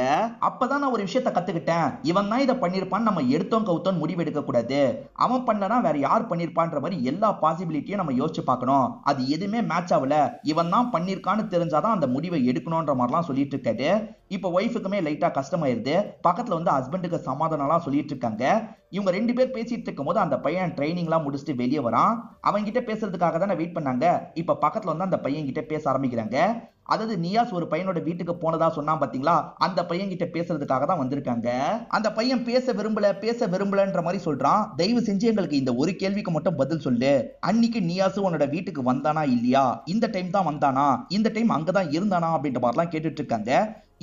அப்பதான் நான் ஒரு விஷயத்த கத்துக்கிட்டேன், இவன் தான் இதை பண்ணிருப்பான்னு நம்ம எடுத்தோம் கவுத்தோம் முடிவு எடுக்க கூடாது. அவன் பண்ணனா வேற யார் பண்ணிருப்பான்ற மாதிரி எல்லா பாசிபிலிட்டியும் நம்ம யோசிச்சு பார்க்கணும். அது எதுவுமே மேட்ச் ஆகல, இவன் தான் பண்ணிருக்கான்னு தெரிஞ்சாதான் அந்த முடிவை எடுக்கணும்ன்ற மாதிரிலாம் சொல்லிட்டு இருக்காரு. இப்ப ஒய்ஃபுக்குமே லைட்டா கஷ்டமாயிருது. பக்கத்துல வந்து ஹஸ்பண்டுக்கு சமாதானம்லாம் சொல்லிட்டு இருக்காங்க. இவங்க 2 பேர் பேசிட்டு இருக்கும் போது அந்த பையன் ட்ரைனிங்லாம் முடிச்சுட்டு வெளியே வரான். அவங்க கிட்ட பேசுறதுக்காக தானே வெயிட் பண்ணாங்க. இப்ப பக்கத்துல வந்து அந்த பையன் கிட்ட பேச ஆரம்பிக்கிறாங்க. அதாவது நியாஸ் ஒரு பையனோட வீட்டுக்கு போனதா சொன்னா பாத்தீங்களா, அந்த பையன் கிட்ட பேசுறதுக்காக தான் வந்திருக்காங்க. அந்த பையன் பேச விரும்பலன்ற மாதிரி சொல்றான். தயவு செஞ்சு எங்களுக்கு இந்த ஒரு கேள்விக்கு மட்டும் பதில் சொல்லு, அன்னைக்கு நியாஸ் உன்னோட வீட்டுக்கு வந்தானா இல்லையா, இந்த டைம் தான் வந்தானா, இந்த டைம் அங்கதான் இருந்தானா அப்படின்ற மாதிரிலாம் கேட்டுட்டு இருக்காங்க.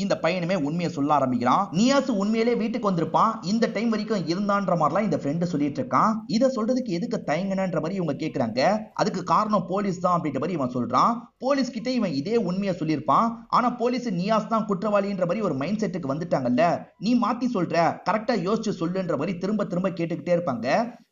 இந்த பையனுமே உண்மையை சொல்ல ஆரம்பிக்கிறான். நியாஸ் உண்மையிலே வீட்டுக்கு வந்திருப்பான், இந்த டைம் வரைக்கும் இருந்தான்ற மாதிரிலாம் இந்த ஃப்ரெண்ட் சொல்லிட்டு இருக்கான். இதை சொல்றதுக்கு எதுக்கு தயங்கினன்ற மாதிரி இவங்க கேக்குறாங்க. அதுக்கு காரணம் போலீஸ் தான் அப்படின்ற மாதிரி இவன் சொல்றான். போலீஸ் கிட்ட இவன் இதே உண்மையை சொல்லியிருப்பான். ஆனா போலீஸ் நியாஸ் தான் குற்றவாளின்ற மாதிரி ஒரு மைண்ட் செட்டுக்கு வந்துட்டாங்கல்ல, நீ மாத்தி சொல்ற, கரெக்டா யோசிச்சு சொல்லுன்ற மாதிரி திரும்ப திரும்ப கேட்டுக்கிட்டே இருப்பாங்க.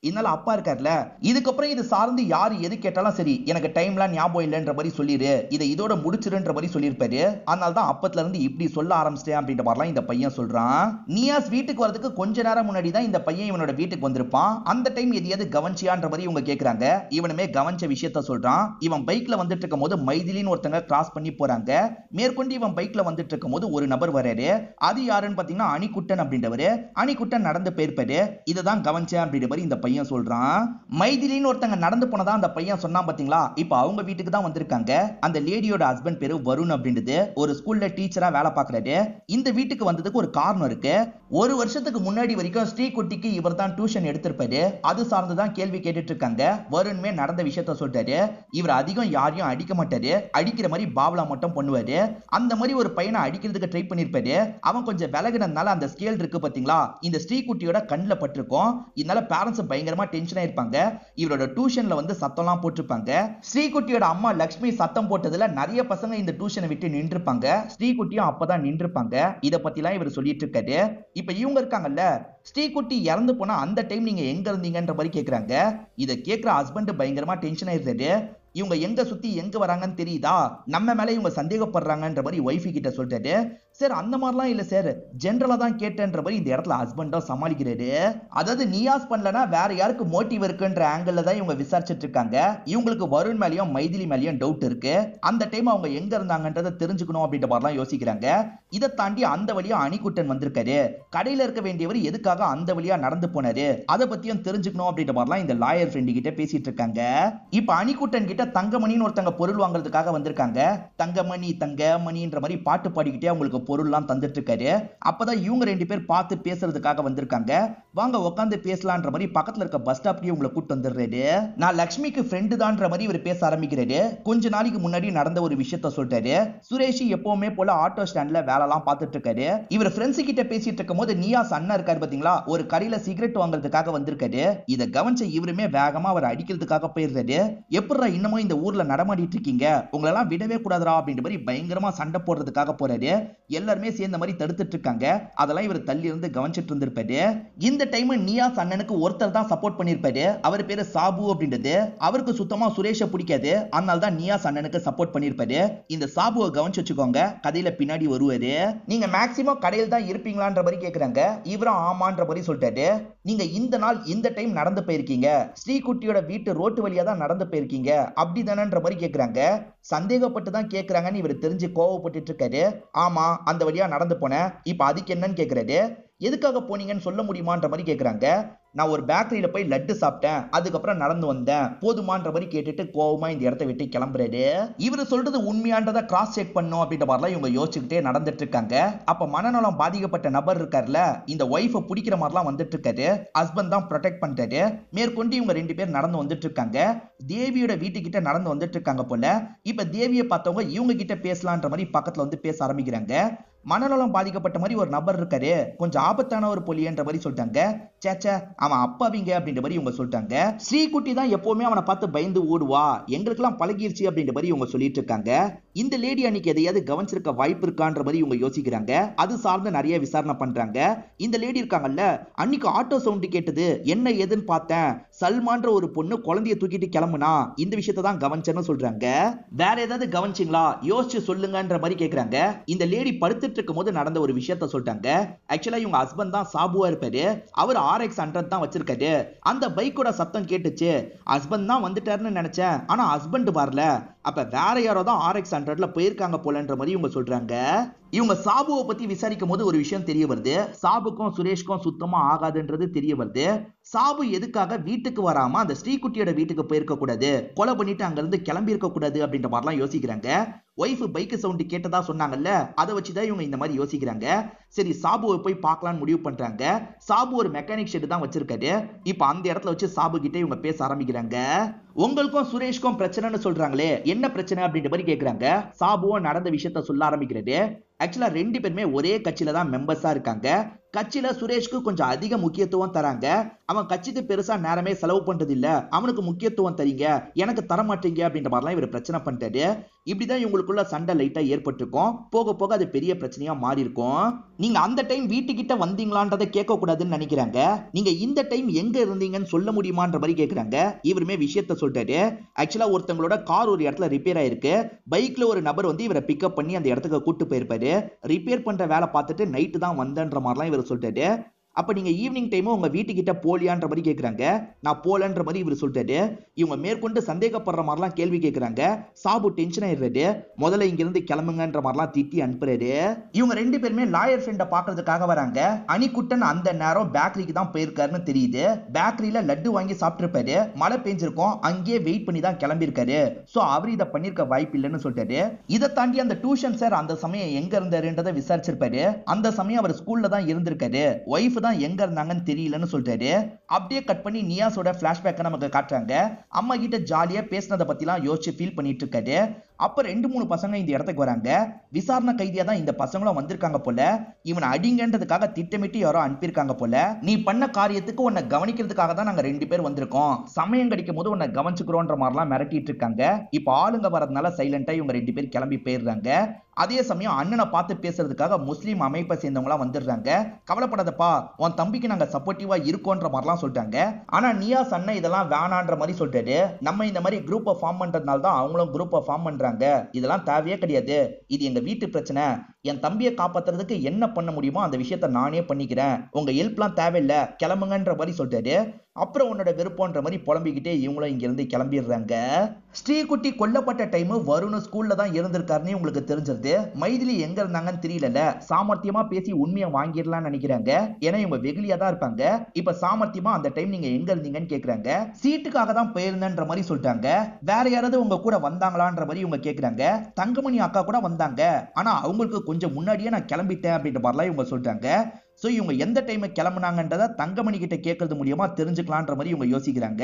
இதனால அப்பா இருக்கார்ல, இதுக்கப்புறம் இது சார்ந்து யாரு எது கேட்டாலும் சரி, எனக்கு டைம்லாம் ஞாபகம் இல்லைன்ற மாதிரி சொல்லிரு, இதை இதோட முடிச்சிருன்ற மாதிரி சொல்லியிருப்பாரு. அதனால தான் அப்பத்துல இருந்து இப்படி சொல்ல ஆரம்பிச்சிட்டேன் அப்படின்ற மாதிரிலாம் இந்த பையன் சொல்றான். நியாஸ் வீட்டுக்கு வரதுக்கு கொஞ்ச நேரம் முன்னாடி தான் இந்த பையன் இவனோட வீட்டுக்கு வந்திருப்பான். அந்த டைம் எதையாவது கவனிச்சியான்ற மாதிரி இவங்க கேக்குறாங்க. இவனுமே கவனிச்ச விஷயத்த சொல்றான். இவன் பைக்ல வந்துட்டு இருக்கும் போது மைதிலின்னு ஒருத்தங்க கிராஸ் பண்ணி போறாங்க. மேற்கொண்டு இவன் பைக்ல வந்துட்டு இருக்கும் போது ஒரு நபர் வராரு. அது யாருன்னு பாத்தீங்கன்னா அணிக்குட்டன் அப்படின்றவரு. அணிக்குட்டன் நடந்து போயிருப்பாரு. இததான் கவனிச்சேன் அப்படின்ற மாதிரி இந்த பையன் சொல்றான். மைதிலின்னு ஒருத்தங்க நடந்து போனதா அந்த பையன் சொன்னான் பாத்தீங்களா, இப்ப அவங்க வீட்டுக்கு தான் வந்திருக்காங்க. அந்த லேடியோட ஹஸ்பண்ட் பேரு வருண் அப்படின்றது. ஒரு ஸ்கூல்ல டீச்சரா வேலை பார்க்கறாரு. இந்த வீட்டுக்கு வந்ததுக்கு ஒரு காரணம் இருக்கு. ஒரு வருஷத்துக்கு முன்னாடி வரைக்கும் ஸ்ரீகுட்டிக்கு இவர் தான் டியூஷன் எடுத்திருப்பாரு. அது சார்ந்துதான் கேள்வி கேட்டுட்டு இருக்காங்க. வருண்மே நடந்த விஷயத்த சொல்றாரு. இவர் அதிகம் யாரையும் அடிக்க மாட்டாரு, அடிக்கிற மாதிரி பாவலா மட்டும் பண்ணுவாரு. அந்த மாதிரி ஒரு பையனை அடிக்கிறதுக்கு ட்ரை பண்ணிருப்பாரு. அவன் கொஞ்சம் விலகினதுனால அந்த ஸ்கேல் இருக்கு பாத்தீங்களா, இந்த ஸ்ரீகுட்டியோட கண்ணுல பட்டிருக்கும். இதனால பேரண்ட்ஸ் பயங்கரமா டென்ஷன் ஆயிருப்பாங்க. இவரோட டியூஷன்ல வந்து சத்தம்லாம் போட்டிருப்பாங்க. ஸ்ரீகுட்டியோட அம்மா லக்ஷ்மி சத்தம் போட்டதுல நிறைய பசங்க இந்த டியூஷனை விட்டு நின்றுப்பாங்க. ஸ்ரீகுட்டியும் அப்பதான் நின்றுப்பாங்க. இத பத்திலாம் இவர் சொல்லிட்டு இருக்காரு. இப்ப இவங்க இருக்காங்கல்ல, ஸ்ரீகுட்டி இறந்து போனா அந்த டைம் நீங்க எங்க இருந்தீங்கன்ற மாதிரி கேக்குறாங்க. இத கேக்குற ஹஸ்பண்ட் பயங்கரமா டென்ஷன் ஆயிருந்தாரு. இவங்க எங்க சுத்தி எங்க வராங்கன்னு தெரியுதா, நம்ம மேல இவங்க சந்தேகப்படுறாங்கன்ற மாதிரி ஒய்ஃபி கிட்ட சொல்லிட்டாரு. சார் அந்த மாதிரிலாம் இல்ல சார், ஜெனரலா தான் கேட்டேன்ற மாதிரி இந்த இடத்துல ஹஸ்பண்டா சமாளிக்கிறாரு. அதாவது நியாஸ் பண்ணலனா வேற யாருக்கு மோட்டிவ் இருக்குன்ற ஆங்கிள் தான் இவங்க விசாரிச்சுட்டு இருக்காங்க. இவங்களுக்கு வருண் மேலயும் மைதிலி மேலயும் டவுட் இருக்கு. அந்த டைம் அவங்க எங்க இருந்தாங்கன்றத தெரிஞ்சுக்கணும் அப்படின்ற மாதிரிலாம் யோசிக்கிறாங்க. இதை தாண்டி அந்த வழியா அணிக்குட்டன் வந்திருக்காரு. கடையில இருக்க வேண்டியவர் எதுக்காக அந்த வழியா நடந்து போனாரு, அதை பத்தியும் தெரிஞ்சுக்கணும் அப்படின்ற மாதிரிலாம் இந்த லாயர் ஃப்ரெண்ட் கிட்ட பேசிட்டு இருக்காங்க. இப்ப அணிக்குட்டன் கிட்ட தங்கமணின்னு ஒருத்தங்க பொருள் வாங்குறதுக்காக வந்திருக்காங்க. தங்கமணி தங்கமணின்ற மாதிரி பாட்டு பாடிக்கிட்டே அவங்களுக்கு பொருள்லாம் தந்துட்டு இருக்காரு. அப்பதான் இவங்க ரெண்டு பேர் பார்த்து பேசுறதுக்காக வந்திருக்காங்க. வாங்க உட்காந்து பேசலான்ற மாதிரி பக்கத்துல இருக்க பஸ் ஸ்டாப்லயே உங்களை கூட்டு வந்துடுறாரு. நான் லக்ஷ்மிக்கு ஃப்ரெண்டு தான்ற மாதிரி இவர் பேச ஆரம்பிக்கிறாரு. கொஞ்ச நாளைக்கு முன்னாடி நடந்த ஒரு விஷயத்த சொல்றாரு. சுரேஷ் எப்பவுமே போல ஆட்டோ ஸ்டாண்ட்ல வேலைலாம் பார்த்துட்டு இருக்காரு. இவர் ஃப்ரெண்ட்ஸ் கிட்ட பேசிட்டு இருக்கும் போது நியாஸ் அண்ணா இருக்காரு பாத்தீங்களா, ஒரு கடையில சிகரெட் வாங்குறதுக்காக வந்திருக்காரு. இதை கவனிச்ச இவருமே வேகமா அவர் அடிக்கிறதுக்காக போயிருந்தாரு. எப்படா இன்னமும் இந்த ஊர்ல நடமாடிட்டு இருக்கீங்க, உங்களெல்லாம் விடவே கூடாதுரா அப்படின்ற மாதிரி பயங்கரமா சண்டை போடுறதுக்காக போறாரு. எல்லாருமே சேர்ந்த மாதிரி தடுத்துட்டு இருக்காங்க. அதெல்லாம் இவர் தள்ளி இருந்து கவனிச்சிட்டு இருந்திருப்பாரு. இந்த டைம் நியாஸ் அண்ணனுக்கு ஒருத்தர் தான் சப்போர்ட் பண்ணிருப்பாரு. அவர் பேரு சாபு அப்படின்றது. அவருக்கு சுத்தமா சுரேஷ பிடிக்காது. அதனால தான் நியாஸ் அண்ணனுக்கு சப்போர்ட் பண்ணிருப்பாரு. இந்த சாபுவை கவனிச்சு வச்சுக்கோங்க, கதையில பின்னாடி வருவாரு. நீங்க மேக்ஸிமம் கடையில் தான் இருப்பீங்களான்ற மாதிரி கேக்குறாங்க. இவரும் ஆமான்ற மாதிரி சொல்லிட்டாரு. நீங்க இந்த நாள் இந்த டைம் நடந்து போயிருக்கீங்க, ஸ்ரீகுட்டியோட வீட்டு ரோட்டு வழியா தான் நடந்து போயிருக்கீங்க அப்படிதானன்ற மாதிரி கேக்குறாங்க. சந்தேகப்பட்டு தான் கேக்குறாங்கன்னு இவர் தெரிஞ்சு கோவப்பட்டு இருக்காரு. ஆமா அந்த வழியா நடந்து போனேன், இப்ப அதுக்கு என்னன்னு கேக்குறாரு. எதுக்காக போனீங்கன்னு சொல்ல முடியுமான்ற மாதிரி கேக்குறாங்க. நான் ஒரு பேக்கரியில போய் லட்டு சாப்பிட்டேன், அதுக்கப்புறம் நடந்து வந்தேன், போதுமான்ற மாதிரி கேட்டுட்டு கோவமா இந்த இடத்தை விட்டு கிளம்புறாரு. இவர் சொல்றது உண்மையான்றதை கிராஸ் செக் பண்ணும் அப்படின்ற மாதிரிலாம் இவங்க யோசிச்சுக்கிட்டே நடந்துட்டு இருக்காங்க. அப்ப மனநலம் பாதிக்கப்பட்ட நபர் இருக்காருல்ல, இந்த ஒய்ஃபை பிடிக்கிற மாதிரிலாம் வந்துட்டு இருக்காரு. ஹஸ்பண்ட் தான் ப்ரொடெக்ட் பண்றாரு. மேற்கொண்டு இவங்க ரெண்டு பேர் நடந்து வந்துட்டு இருக்காங்க. தேவியோட வீட்டுக்கிட்ட நடந்து வந்துட்டு இருக்காங்க போல. இப்ப தேவியை பார்த்தவங்க இவங்க கிட்ட பேசலான்ற மாதிரி பக்கத்துல வந்து பேச ஆரம்பிக்கிறாங்க. மனநலம் பாதிக்கப்பட்ட மாதிரி ஒரு நபர் இருக்காரு, கொஞ்சம் ஆபத்தான ஒரு பொலியன்ற மாதிரி சொல்லிட்டாங்க. சேச்சே அவன் அப்பாவிங்க அப்படின்ற மாதிரி இவங்க சொல்லிட்டாங்க. ஸ்ரீகுட்டி தான் எப்பவுமே அவனை பார்த்து பயந்து ஓடுவா, எங்களுக்கெல்லாம் பழகிருச்சு அப்படின்ற மாதிரி இவங்க சொல்லிட்டு இருக்காங்க. இந்த லேடி அன்னைக்கு எதையாவது கவனிச்சிருக்க வாய்ப்பு இருக்கான்ற மாதிரி இவங்க யோசிக்கிறாங்க. அது சார்ந்து நிறைய விசாரணை பண்றாங்க. இந்த லேடி இருக்காங்கல்ல, அன்னைக்கு ஆட்டோ சவுண்ட் கேட்டது என்ன ஏதுன்னு பார்த்தேன், சல்மான்ற ஒரு பொண்ணு குழந்தைய தூக்கிட்டு கிளம்புனா, இந்த விஷயத்தை தான் கவனிச்சேன்னு சொல்றாங்க. வேற ஏதாவது கவனிச்சிங்களா யோசிச்சு சொல்லுங்கன்ற மாதிரி கேக்குறாங்க. இந்த லேடி படுத்துட்டு இருக்கும் போது நடந்த ஒரு விஷயத்த சொல்லிட்டாங்க. ஆக்சுவலா இவங்க ஹஸ்பண்ட் தான் சாபுவா இருப்பாரு. அவர் RX 100 தான் வச்சிருக்காரு. அந்த பைக்கோட சத்தம் கேட்டுச்சு, ஹஸ்பண்ட் தான் வந்துட்டாருன்னு நினைச்சேன், ஆனா ஹஸ்பண்ட் வரல. அப்ப வேற யாரோ தான் RX 100ல போயிருக்காங்க போலன்ற மாதிரி இவங்க சொல்றாங்க. இவங்க சாபுவை பத்தி விசாரிக்கும் போது ஒரு விஷயம் தெரிய வருது. சாபுக்கும் சுரேஷ்க்கும் சுத்தமா ஆகாதுன்றது தெரிய வருது. சாபு எதுக்காக வீட்டுக்கு வராம அந்த ஸ்ரீகுட்டியோட வீட்டுக்கு போயிருக்க கூடாது, கொலை பண்ணிட்டு அங்க இருந்து கிளம்பி இருக்க கூடாது அப்படின்ற மாதிரிலாம் யோசிக்கிறாங்க. ஒய்ஃப் பைக் சவுண்ட் கேட்டதா சொன்னாங்கல்ல, அதை வச்சுதான் இவங்க இந்த மாதிரி யோசிக்கிறாங்க. சரி சாபுவை போய் பார்க்கலாம்னு முடிவு பண்றாங்க. சாபு ஒரு மெக்கானிக் ஷெட் தான் வச்சிருக்காரு. இப்ப அந்த இடத்துல வச்சு சாபு கிட்ட இவங்க பேச ஆரம்பிக்கிறாங்க. உங்களுக்கும் சுரேஷ்க்கும் பிரச்சனைன்னு சொல்றாங்களே, என்ன பிரச்சனை அப்படின்ற மாதிரி கேக்குறாங்க. சாபுவும் நடந்த விஷயத்த சொல்ல ஆரம்பிக்கிறது. ஆக்சுவலா ரெண்டு பேருமே ஒரே கட்சியில தான் மெம்பர்ஸா இருக்காங்க. கட்சியில சுரேஷ்க்கு கொஞ்சம் அதிக முக்கியத்துவம் தராங்க. அவன் கட்சிக்கு பெருசா நேரமே செலவு பண்றது இல்ல, அவனுக்கு முக்கியத்துவம் தரீங்க, எனக்கு தர மாட்டீங்க அப்படின்ற மாதிரிலாம் இவர் பிரச்சனை பண்ணிட்டாரு. இப்படிதான் இவங்களுக்குள்ள சண்டை லைட்டா ஏற்பட்டிருக்கும். போக போக அது பெரிய பிரச்சனையா மாறி இருக்கும். நீங்க அந்த டைம் வீட்டுக்கிட்ட வந்தீங்களான்றதை கேட்க கூடாதுன்னு நினைக்கிறாங்க. நீங்க இந்த டைம் எங்க இருந்தீங்கன்னு சொல்ல முடியுமான்ற மாதிரி கேட்கறாங்க. இவருமே விஷயத்த சொல்லிட்டாரு. ஆக்சுவலா ஒருத்தங்களோட கார் ஒரு இடத்துல ரிப்பேர் ஆயிருக்கு. பைக்ல ஒரு நபர் வந்து இவரை பிக்கப் பண்ணி அந்த இடத்துக்கு கூட்டு போயிருப்பாரு. ரிப்பேர் பண்ற வேலை பார்த்துட்டு நைட்டு தான் வந்தன்ற மாதிரிலாம் இவர் சொல்லிட்டாரு. அப்ப நீங்க ஈவினிங் டைம் உங்க வீட்டுக்கிட்ட போலியான்ற மாதிரி கேக்குறாங்க. நான் போலன்ற மாதிரி இவர் சொல்லிட்டாரு. இவங்க மேற்கொண்டு சந்தேகப்படுற மாதிரிலாம் கேள்வி கேட்கறாங்க. சாபு டென்ஷன் ஆயிடுறாரு. முதல்ல இங்க இருந்து கிளம்புங்கன்ற மாதிரிலாம் திட்டி அனுப்புறாரு. இவங்க ரெண்டு பேருமே லாயர் ஃப்ரெண்ட பாக்குறதுக்காக வராங்க. அனிகுட்டன் அந்த நேரம் பேக்கரிக்கு தான் போயிருக்காருன்னு தெரியுது. பேக்கரியில லட்டு வாங்கி சாப்பிட்டிருப்பாரு. மழை பெஞ்சிருக்கும், அங்கேயே வெயிட் பண்ணி தான் கிளம்பி இருக்காரு. சோ அவர் இதை பண்ணிருக்க வாய்ப்பு இல்லைன்னு சொல்லிட்டாரு. இதை தாண்டி அந்த டியூஷன் சார் அந்த சமயம் எங்க இருந்தாருன்றதை விசாரிச்சிருப்பாரு. அந்த சமயம் அவர் ஸ்கூல்ல தான் இருந்திருக்காரு. ஒய்ஃப் தான் எங்க இருந்தாங்கன்னு தெரியலன்னு சொல்றாரு. அப்படியே கட் பண்ணி நியாஸோட பிளாஷ்பேக்க நமக்கு காட்டுறாங்க. அம்மா கிட்ட ஜாலியா பேசினதை பத்திலாம் யோசிச்சு ஃபீல் பண்ணிட்டு இருக்காரு. அப்ப 2-3 பசங்க இந்த இடத்துக்கு வராங்க. விசாரணை கைதியா தான் இந்த பசங்களும் வந்திருக்காங்க போல. இவனை அடிங்கன்றதுக்காக திட்டமிட்டு யாரோ அனுப்பியிருக்காங்க போல. நீ பண்ண காரியத்துக்கு உன்னை கவனிக்கிறதுக்காக தான் நாங்க 2 பேர் வந்திருக்கோம், சமயம் கிடைக்கும் போது உன்னை கவனிச்சுக்கிறோன்ற மாதிரிலாம் மிரட்டிட்டு இருக்காங்க. இப்ப ஆளுங்க வரதுனால சைலண்டா இவங்க 2 பேர் கிளம்பி போயிடுறாங்க. அதே சமயம் அண்ணனை பார்த்து பேசுறதுக்காக முஸ்லீம் அமைப்பை சேர்ந்தவங்களா வந்துடுறாங்க. கவலைப்படாதப்பா, உன் தம்பிக்கு நாங்க சப்போர்ட்டிவா இருக்கோன்ற மாதிரிலாம் சொல்லிட்டாங்க. ஆனா நியாஸ் அண்ணன் இதெல்லாம் வேணான்ற மாதிரி சொல்லிட்டாரு. நம்ம இந்த மாதிரி குரூப்பை ஃபார்ம் பண்றதுனால தான் அவங்களும் குரூப்பை ஃபார்ம் பண்றாங்க. இதெல்லாம் தேவையே கிடையாது. இது எங்க வீட்டு பிரச்சனை. என் தம்பியை காப்பாத்துறதுக்கு என்ன பண்ண முடியுமோ அந்த விஷயத்த நானே பண்ணிக்கிறேன். உங்க ஹெல்ப்லாம் தேவையில்லை, கிளம்புங்கன்ற மாதிரி சொல்லிட்டாரு. அப்புறம் உன்னோட விருப்பம்ன்ற மாதிரி புலம்பிக்கிட்டே இவங்களும் இங்க இருந்து கிளம்பிடுறாங்க. ஸ்ரீகுட்டி கொல்லப்பட்ட டைம் வருண் ஸ்கூல்ல தான் இருந்திருக்காருன்னு உங்களுக்கு தெரிஞ்சிருது. மைதிலி எங்க இருந்தாங்கன்னு தெரியல. சாமர்த்தியமா பேசி உண்மையை வாங்கிடலாம்னு நினைக்கிறாங்க. ஏன்னா இவங்க வெகுலியா தான் இருப்பாங்க. இப்ப சாமர்த்தியமா அந்த டைம் நீங்க எங்க இருந்தீங்கன்னு கேக்குறாங்க. சீட்டுக்காக தான் போயிருந்தேன்ற மாதிரி சொல்லிட்டாங்க. வேற யாராவது உங்க கூட வந்தாங்களான்ற மாதிரி இவங்க கேக்குறாங்க. தங்கமணி அக்கா கூட வந்தாங்க, ஆனா அவங்களுக்கு கொஞ்சம் முன்னாடியே நான் கிளம்பிட்டேன் அப்படின்ற மாதிரிலாம் இவங்க சொல்றாங்க. சோ இவங்க எந்த டைம் கிளம்புனாங்கன்றத தங்கமணி கிட்ட கேட்கறது மூலியமா தெரிஞ்சுக்கலான்ற மாதிரி இவங்க யோசிக்கிறாங்க.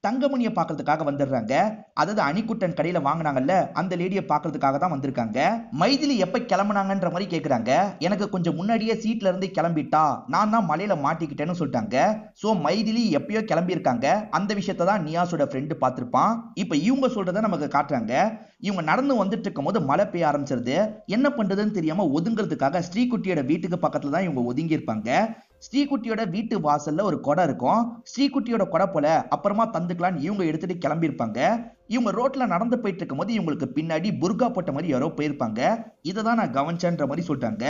தங்கமணியை பாக்குறதுக்காக வந்துடுறாங்க. அதாவது அனிகுட்டன் கடையில வாங்கினாங்கல்ல, அந்த லேடியை பாக்குறதுக்காக தான் வந்திருக்காங்க. மைதிலி எப்ப கிளம்புனாங்கன்ற மாதிரி கேக்குறாங்க. எனக்கு கொஞ்சம் முன்னாடியே சீட்ல இருந்து கிளம்பிட்டா, நான் தான் மலையில மாட்டிக்கிட்டேன்னு சொல்லிட்டாங்க. சோ மைதிலி எப்பயோ கிளம்பி இருக்காங்க. அந்த விஷயத்தை தான் நியாஸோட ஃப்ரெண்டு பார்த்திருப்பான். இப்ப இவங்க சொல்றதை நமக்கு காட்டுறாங்க. இவங்க நடந்து வந்துட்டு இருக்கும் போது மழை பெய்ய ஆரம்பிச்சிருது. என்ன பண்றதுன்னு தெரியாம ஒதுங்கிறதுக்காக ஸ்ரீகுட்டியோட வீட்டுக்கு பக்கத்துல தான் இவங்க ஒதுங்கி இருப்பாங்க. ஸ்ரீகுட்டியோட வீட்டு வாசல்ல ஒரு கொடை இருக்கும். ஸ்ரீகுட்டியோட கொடை போல அப்புறமா தந்துக்கலான்னு இவங்க எடுத்துட்டு கிளம்பி இருப்பாங்க. இவங்க ரோட்ல நடந்து போயிட்டு இருக்கும் போது இவங்களுக்கு பின்னாடி புர்கா போட்ட மாதிரி யாரோ போயிருப்பாங்க. இதை தான் நான் கவனிச்சேன்ற மாதிரி சொல்லிட்டாங்க.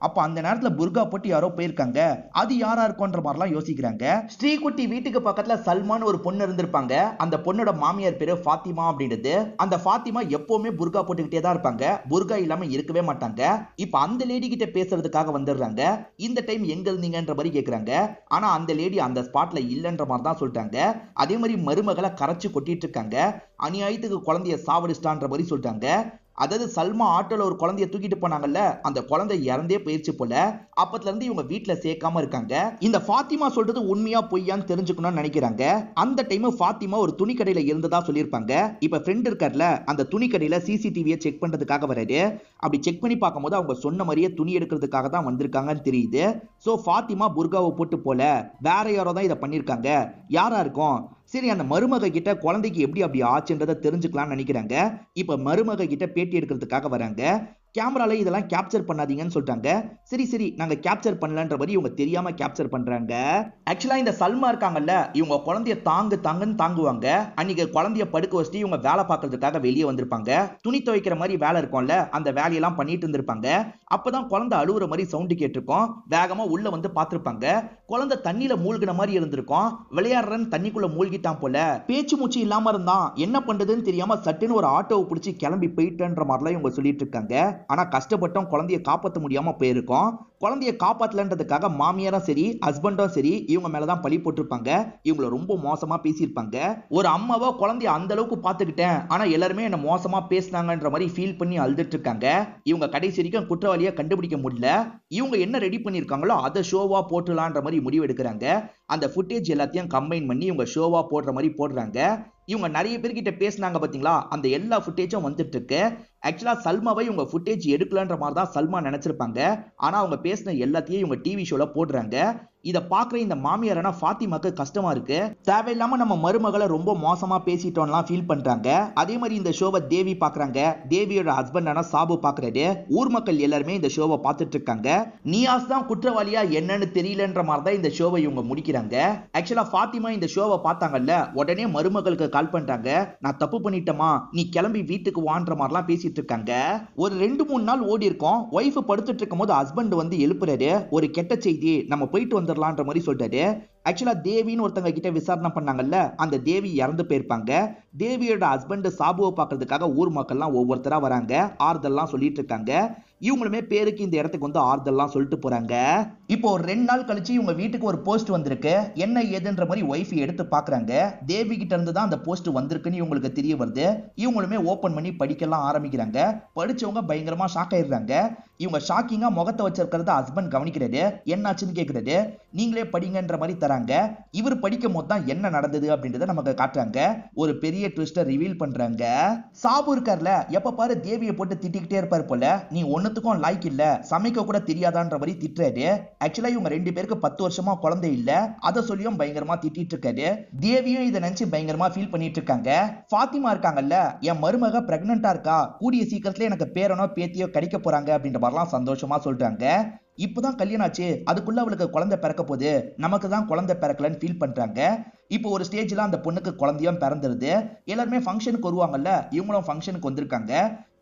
அப்ப அந்த நேரத்துல புர்கா போட்டு யாரோ போயிருக்காங்க. அது யாரா இருக்கும்ன்ற மாதிரிலாம் யோசிக்கிறாங்க. ஸ்ரீகுட்டி வீட்டுக்கு பக்கத்துல சல்மான் ஒரு பொண்ணு இருந்திருப்பாங்க. அந்த பொண்ணோட மாமியார் பேரு ஃபாத்திமா அப்படின்றது. அந்த ஃபாத்திமா எப்பவுமே புர்கா போட்டுக்கிட்டே தான் இருப்பாங்க. புர்கா இல்லாம இருக்கவே மாட்டாங்க. இப்ப அந்த லேடி கிட்ட பேசுறதுக்காக வந்துடுறாங்க. இந்த டைம் எங்க இருந்தீங்கன்ற மாதிரி கேக்குறாங்க. ஆனா அந்த லேடி அந்த ஸ்பாட்ல இல்லன்ற மாதிரி தான் சொல்லிட்டாங்க. அதே மாதிரி மருமகளை கரைச்சு கொட்டிட்டு இருக்காங்க. அநியாயத்துக்கு குழந்தைய சாவடிச்சிட்டான்ற மாதிரி சொல்லிட்டாங்க. அதாவது சல்மா ஆட்டோல ஒரு குழந்தைய தூக்கிட்டு போனாங்கல்ல, அந்த குழந்தை இறந்தே போயிருச்சு போல. அப்பத்துல இருந்து இவங்க வீட்டுல சேர்க்காம இருக்காங்க. இந்த ஃபாத்திமா சொல்றது உண்மையா பொய்யான்னு தெரிஞ்சுக்கணும்னு நினைக்கிறாங்க. அந்த டைம் ஃபாத்திமா ஒரு துணி கடையில இருந்ததா சொல்லியிருப்பாங்க. இப்ப ஃப்ரெண்ட் இருக்கார்ல, அந்த துணி கடையில சிசிடிவியை செக் பண்றதுக்காக வராரு. அப்படி செக் பண்ணி பார்க்கும்போது அவங்க சொன்ன மாதிரியே துணி எடுக்கிறதுக்காக தான் வந்திருக்காங்கன்னு தெரியுது. சோ ஃபாத்திமா புர்காவை போட்டு போல வேற யாரோ தான் இதை பண்ணிருக்காங்க. யாரா இருக்கும்? சரி, அந்த மருமக கிட்ட குழந்தைக்கு எப்படி அப்படி ஆச்சுன்றதை தெரிஞ்சுக்கலாம்னு நினைக்கிறாங்க. இப்ப மருமக கிட்ட பேட்டி எடுக்கிறதுக்காக வராங்க. கேமரால இதெல்லாம் கேப்சர் பண்ணாதீங்கன்னு சொல்லிட்டாங்க. சரி சரி, நாங்க கேப்சர் பண்ணலன்ற மாதிரி இவங்க தெரியாம கேப்சர் பண்றாங்க. ஆக்சுவலா இந்த சல்மா இருக்காங்கல்ல, இவங்க குழந்தைய தாங்குன்னு தாங்குவாங்க. அன்னைக்கு குழந்தைய படுக்க வச்சுட்டு இவங்க வேலை பார்க்கறதுக்காக வெளியே வந்திருப்பாங்க. துணி துவைக்கிற மாதிரி வேலை இருக்கும்ல, அந்த வேலையெல்லாம் பண்ணிட்டு இருந்திருப்பாங்க. அப்பதான் குழந்தை அழுவுற மாதிரி சவுண்டு கேட்டிருக்கும். வேகமா உள்ள வந்து பார்த்திருப்பாங்க. குழந்தை தண்ணியில மூழ்கின மாதிரி இருந்திருக்கும். விளையாடுறன்னு தண்ணிக்குள்ள மூழ்கிட்டான் போல. பேச்சு மூச்சு இல்லாம இருந்தான். என்ன பண்றதுன்னு தெரியாம சட்டுன்னு ஒரு ஆட்டோவை பிடிச்சி கிளம்பி போயிட்டேன்ற மாதிரிலாம் இவங்க சொல்லிட்டு இருக்காங்க. ஆனா கஷ்டப்பட்டும் குழந்தைய காப்பாற்ற முடியாம போயிருக்கும். குழந்தைய காப்பாத்தலன்றதுக்காக மாமியாரும் சரி ஹஸ்பண்டும் சரி இவங்க மேலதான் பழி போட்டிருப்பாங்க. இவங்கள ரொம்ப மோசமா பேசியிருப்பாங்க. ஒரு அம்மாவோ குழந்தைய அந்த அளவுக்கு பாத்துக்கிட்டேன், ஆனா எல்லாருமே என்ன மோசமா பேசினாங்கன்ற மாதிரி ஃபீல் பண்ணி அழுதுட்டு இருக்காங்க. இவங்க கடைசி வரைக்கும் குற்றவாளியை கண்டுபிடிக்க முடியல. இவங்க என்ன ரெடி பண்ணிருக்காங்களோ அதை ஷோவா போட்டுலான்ற மாதிரி முடிவு எடுக்கிறாங்க. அந்த ஃபுட்டேஜ் எல்லாத்தையும் கம்பைன் பண்ணி இவங்க ஷோவா போடுற மாதிரி போடுறாங்க. இவங்க நிறைய பேர்கிட்ட பேசினாங்க பாத்தீங்களா, அந்த எல்லா ஃபுட்டேஜும் வந்துட்டு இருக்கு. ஆக்சுவலா சல்மாவை இவங்க ஃபுட்டேஜ் எடுக்கலன்ற மாதிரி தான் சல்மா நினைச்சிருப்பாங்க. ஆனா அவங்க பேசின எல்லாத்தையும் இவங்க டிவி ஷோல போடுறாங்க. இத பாக்குற இந்த மாமியாரான ஃபாத்திமாக்கு கஷ்டமா இருக்கு. தேவையில்லாம நம்ம மருமகளை ரொம்ப மோசமா பேசிட்டோம்லாம் ஃபீல் பண்றாங்க. அதே மாதிரி இந்த ஷோவை தேவி பாக்குறாங்க. தேவியோட ஹஸ்பண்டான சாபு பாக்குறாரு. ஊர் மக்கள் எல்லாருமே இந்த ஷோவை பார்த்துட்டு இருக்காங்க. நியாஸ் தான் குற்றவாளியா என்னன்னு தெரியலன்ற மாதிரி தான் இந்த ஷோவை இவங்க முடிக்கிறாங்க. ஆக்சுவலா ஃபாத்திமா இந்த ஷோவை பார்த்தாங்கல்ல, உடனே மருமகளுக்கு கால் பண்றாங்க. நான் தப்பு பண்ணிட்டேமா, நீ கிளம்பி வீட்டுக்கு வான்ற மாதிரிலாம் பேசிட்டு இருக்காங்க. ஒரு 2-3 நாள் ஓடி இருக்கும். ஒய்ஃப் படுத்துட்டு இருக்கும் போது ஹஸ்பண்ட் வந்து எழுப்புறாரு. ஒரு கெட்ட செய்தி, நம்ம போயிட்டு வந்துடலான்ற மாதிரி சொல்றாரு. ஆக்சுவலா தேவின்னு ஒருத்தங்க கிட்ட விசாரணை பண்ணாங்கல்ல, அந்த தேவி இறந்து போயிருப்பாங்க. தேவியோட ஹஸ்பண்ட் சாபுவை பார்க்கறதுக்காக ஊர் மக்கள்லாம் ஒவ்வொருத்தரா வராங்க. ஆறுதல்லாம் சொல்லிட்டு இருக்காங்க. இவங்களுமே பேருக்கு இந்த இடத்துக்கு வந்து ஆறுதல்லாம் சொல்லிட்டு போறாங்க. இப்போ ஒரு 2 நாள் கழிச்சு இவங்க வீட்டுக்கு ஒரு போஸ்ட் வந்திருக்கு. என்ன ஏதுன்ற மாதிரி ஒய்ஃப் எடுத்து பாக்குறாங்க. தேவி கிட்ட இருந்து தான் அந்த போஸ்ட் வந்திருக்குன்னு இவங்களுக்கு தெரிய வருது. இவங்களுமே ஓபன் பண்ணி படிக்கலாம் ஆரம்பிக்கிறாங்க. படிச்சவங்க பயங்கரமா ஷாக் ஆயிடுறாங்க. இவங்க ஷாக்கிங்கா முகத்தை வச்சிருக்கிறத ஹஸ்பண்ட் கவனிக்கிறாரு. என்னாச்சுன்னு கேக்குறாரு. நீங்களே படிங்கன்ற மாதிரி தராங்க. இவர் படிக்கும் போது தான் என்ன நடந்தது அப்படின்றத நமக்கு காட்டுறாங்க. ஒரு பெரிய ட்விஸ்டை ரிவீல் பண்றாங்க. சாபு இருக்கார்ல, எப்ப பாரு தேவியை போட்டு திட்டிக்கிட்டே இருப்பார் போல. நீ ஒண்ணுத்துக்கும் லாய்க் இல்ல, சமைக்க கூட தெரியாதான்ற மாதிரி திட்டுறாரு. ஆக்சுவலா இவங்க 2 பேருக்கு 10 வருஷமா குழந்தை இல்ல, அதை சொல்லியும் பயங்கரமா திட்டிட்டு இருக்காரு. தேவியும் இதை நினைச்சு பயங்கரமா ஃபீல் பண்ணிட்டு இருக்காங்க. ஃபாத்திமா இருக்காங்கல்ல, என் மருமக பிரெக்னண்டா இருக்கா, கூடிய சீக்கிரத்துல எனக்கு பேரனோ பேத்தியோ கிடைக்க போறாங்க அப்படின்ற மாதிரிலாம் சந்தோஷமா சொல்றாங்க. இப்பதான் கல்யாணம் ஆச்சு, அதுக்குள்ள அவளுக்கு குழந்தை பிறக்க போகுது, நமக்கு தான் குழந்தை பிறக்கலன்னு ஃபீல் பண்றாங்க. இப்போ ஒரு ஸ்டேஜ்ல அந்த பொண்ணுக்கு குழந்தையும் பிறந்துருது. எல்லாருமே ஃபங்க்ஷனுக்கு வருவாங்கல்ல, இவங்களும் ஃபங்க்ஷனுக்கு வந்திருக்காங்க.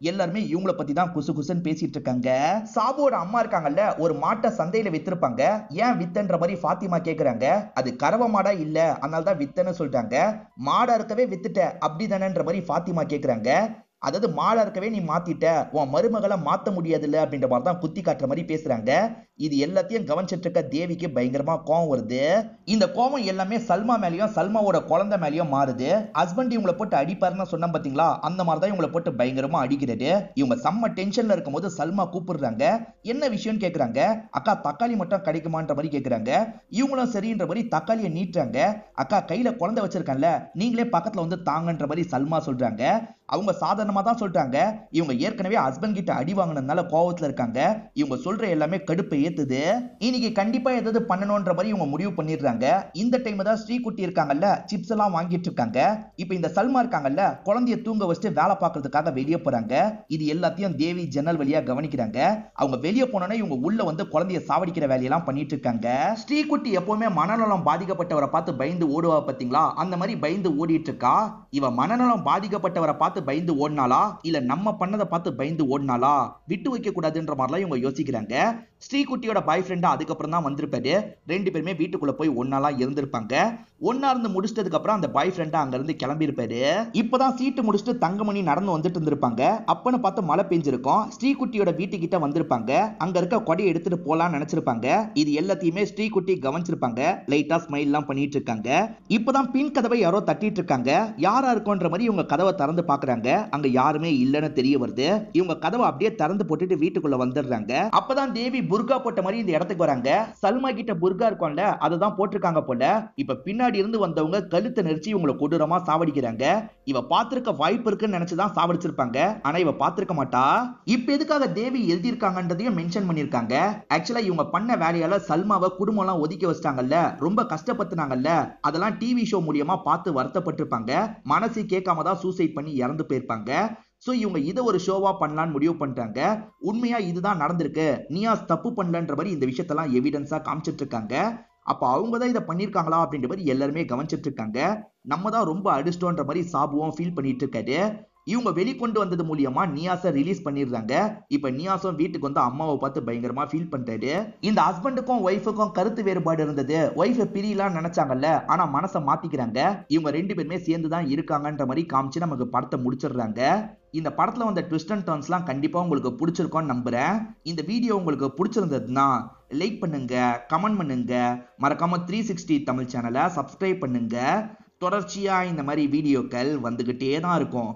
எல்லாருமே இவங்கள பத்தி தான் குசு குசுன்னு பேசிட்டு இருக்காங்க. சாபுவோட அம்மா இருக்காங்கல்ல, ஒரு மாட்டை சந்தையில வித்திருப்பாங்க. ஏன் வித்தன்ற மாதிரி ஃபாத்திமா கேக்குறாங்க. அது கறவை மாடா இல்ல, அதனால தான் வித்தன்னு சொல்றாங்க. மாடா இருக்கவே வித்துட்ட அப்படிதானன்ற மாதிரி ஃபாத்திமா கேக்குறாங்க. அதாவது மாடா இருக்கவே நீ மாத்திட்ட, உன் மருமகளை மாத்த முடியாதுல்ல அப்படின்ற மாதிரி தான் குத்தி காட்டுற மாதிரி பேசுறாங்க. இது எல்லாத்தையும் கவனிச்சிட்டு இருக்க தேவிக்கு பயங்கரமா கோவம் வருது. இந்த கோவம் எல்லாமே சல்மா மேலயும் சல்மாவோட குழந்தை மேலயும் மாறுது. ஹஸ்பண்ட் இவங்களை போட்டு அடிப்பாருன்னு சொன்ன பாத்தீங்களா, அந்த மாதிரி தான் இவங்களை போட்டு பயங்கரமா அடிக்கிறது. இவங்க செம்ம டென்ஷன்ல இருக்கும் போது சல்மா கூப்பிடுறாங்க. என்ன விஷயம்னு கேக்குறாங்க. அக்கா தக்காளி மட்டும் கிடைக்குமான்ற மாதிரி கேக்குறாங்க. இவங்களும் சரின்ற மாதிரி தக்காளியை நீட்டுறாங்க. அக்கா கையில குழந்தை வச்சிருக்கேன்ல, நீங்களே பக்கத்துல வந்து தாங்கன்ற மாதிரி சல்மா சொல்றாங்க. அவங்க சாதாரணமா தான் சொல்றாங்க. இவங்க ஏற்கனவே ஹஸ்பண்ட் கிட்ட அடி வாங்கினதுனால கோவத்துல இருக்காங்க. இவங்க சொல்ற எல்லாமே கடுப்பை ஏத்துது. இன்னைக்கு கண்டிப்பா ஏதாவது பண்ணணும்ன்ற மாதிரி இவங்க முடிவு பண்ணிடுறாங்க. இந்த டைம் தான் ஸ்ரீகுட்டி இருக்காங்கல்ல, சிப்ஸ் எல்லாம் வாங்கிட்டு இருக்காங்க. இப்போ இந்த சல்மா இருக்காங்கல்ல, குழந்தைய தூங்க வச்சுட்டு வேலை பார்க்கறதுக்காக வெளியே போறாங்க. இது எல்லாத்தையும் தேவி ஜன்னல் வழியா கவனிக்கிறாங்க. அவங்க வெளியே போனோன்னே இவங்க உள்ள வந்து குழந்தைய சாவடிக்கிற வேலையெல்லாம் பண்ணிட்டு இருக்காங்க. ஸ்ரீகுட்டி எப்பவுமே மனநலம் பாதிக்கப்பட்டவரை பார்த்து பயந்து ஓடுவா பாத்தீங்களா, அந்த மாதிரி பயந்து ஓடிட்டு இருக்கா. இவ மனநலம் பாதிக்கப்பட்டவரை பார்த்து பயந்து ஓடினாலா, இல்ல நம்ம பண்ணதை பார்த்து பயந்து ஓடினாலா, விட்டு வைக்க கூடாதுன்ற மாதிரிலாம் இவங்க யோசிக்கிறாங்க. ஸ்ரீகுட்டியோட பாய் ஃப்ரெண்டா அதுக்கப்புறம் தான் வந்திருப்பாரு. 2 பேருமே வீட்டுக்குள்ள போய் ஒன்னாலா இருந்திருப்பாங்க. ஒன்னா இருந்து முடிச்சதுக்கு அப்புறம் அந்த பாய் ஃப்ரெண்டா அங்க இருந்து கிளம்பி இருப்பாரு. இப்பதான் சீட்டு முடிச்சுட்டு தங்கமணி நடந்து வந்துட்டு இருந்திருப்பாங்க. அப்பன்னு பார்த்து மழை பெஞ்சிருக்கும். ஸ்ரீகுட்டியோட வீட்டுக்கிட்ட வந்திருப்பாங்க. அங்க இருக்க கொடையை எடுத்துட்டு போலாம்னு நினைச்சிருப்பாங்க. இது எல்லாத்தையுமே ஸ்ரீகுட்டி கவனிச்சிருப்பாங்க. லைட்டா ஸ்மைல் எல்லாம் பண்ணிட்டு இருக்காங்க. இப்பதான் பின் கதவை யாரோ தட்டிட்டு இருக்காங்க. யாரா இருக்கும்ன்ற மாதிரி இவங்க கதவை திறந்து பாக்குறாங்க. அங்க யாருமே இல்லன்னு தெரிய வருது. இவங்க கதவை அப்படியே திறந்து போட்டுட்டு வீட்டுக்குள்ள வந்துடுறாங்க. அப்பதான் தேவி புர்கா போட்ட மாதிரி இந்த இடத்துக்கு வராங்க. சல்மா கிட்ட புர்கா இருக்கும்ல, அதுதான் போட்டிருக்காங்க போல. இப்ப பின்னாடி இருந்து வந்தவங்க கழுத்தை நெரிச்சு இவங்களை கொடூரமா சாவடிக்கிறாங்க. இவ பாத்திருக்க வாய்ப்பு இருக்குன்னு நினைச்சுதான் சாவடிச்சிருப்பாங்க. ஆனா இவ பாத்திருக்க மாட்டா. இப்ப எதுக்காக தேவி எழுதியிருக்காங்கன்றதையும் மென்ஷன் பண்ணிருக்காங்க. ஆக்சுவலா இவங்க பண்ண வேலையால சல்மாவை குடும்பம் எல்லாம் ஒதுக்கி வச்சிட்டாங்கல்ல, ரொம்ப கஷ்டப்பட்டுனாங்கல்ல, அதெல்லாம் டிவி ஷோ மூலியமா பார்த்து வருத்தப்பட்டிருப்பாங்க. மனசு கேட்காம தான் சூசைட் பண்ணி இறந்து போயிருப்பாங்க. சோ இவங்க இதை ஒரு ஷோவா பண்ணலான்னு முடிவு பண்றாங்க. உண்மையா இதுதான் நடந்திருக்கு, நியாஸ் தப்பு பண்ணலன்ற மாதிரி இந்த விஷயத்தெல்லாம் எவிடன்ஸா காமிச்சிட்டு இருக்காங்க. அப்ப அவங்க தான் இதை பண்ணிருக்காங்களா அப்படின்ற மாதிரி எல்லாருமே கவனிச்சிட்டு இருக்காங்க. நம்ம தான் ரொம்ப அடிஸ்டோன்ற மாதிரி சாபுவும் ஃபீல் பண்ணிட்டு இருக்காரு. இவங்க வெளிக்கொண்டு வந்தது மூலியமா நியாஸை ரிலீஸ் பண்ணிடுறாங்க. இப்ப நியாஸும் வீட்டுக்கு வந்து அம்மாவை பார்த்து பயங்கரமா ஃபீல் பண்றாரு. இந்த ஹஸ்பண்டுக்கும் ஒய்ஃபுக்கும் கருத்து வேறுபாடு இருந்தது. ஒய்ஃப் பிரியலாம் நினைச்சாங்கல்ல, ஆனா மனசை மாத்திக்கிறாங்க. இவங்க 2 பேருமே சேர்ந்து தான் இருக்காங்கன்ற மாதிரி காமிச்சு நமக்கு படத்தை முடிச்சிடுறாங்க. இந்த படத்துல வந்த ட்விஸ்ட் அண்ட் டர்ன்ஸ்லாம் கண்டிப்பா உங்களுக்கு பிடிச்சிருக்கும்னு நம்புறேன். இந்த வீடியோ உங்களுக்கு பிடிச்சிருந்ததுன்னா லைக் பண்ணுங்க, கமெண்ட் பண்ணுங்க, மறக்காம 360 தமிழ் சேனலை சப்ஸ்கிரைப் பண்ணுங்க. தொடர்ச்சியா இந்த மாதிரி வீடியோக்கள் வந்துகிட்டே தான் இருக்கும்.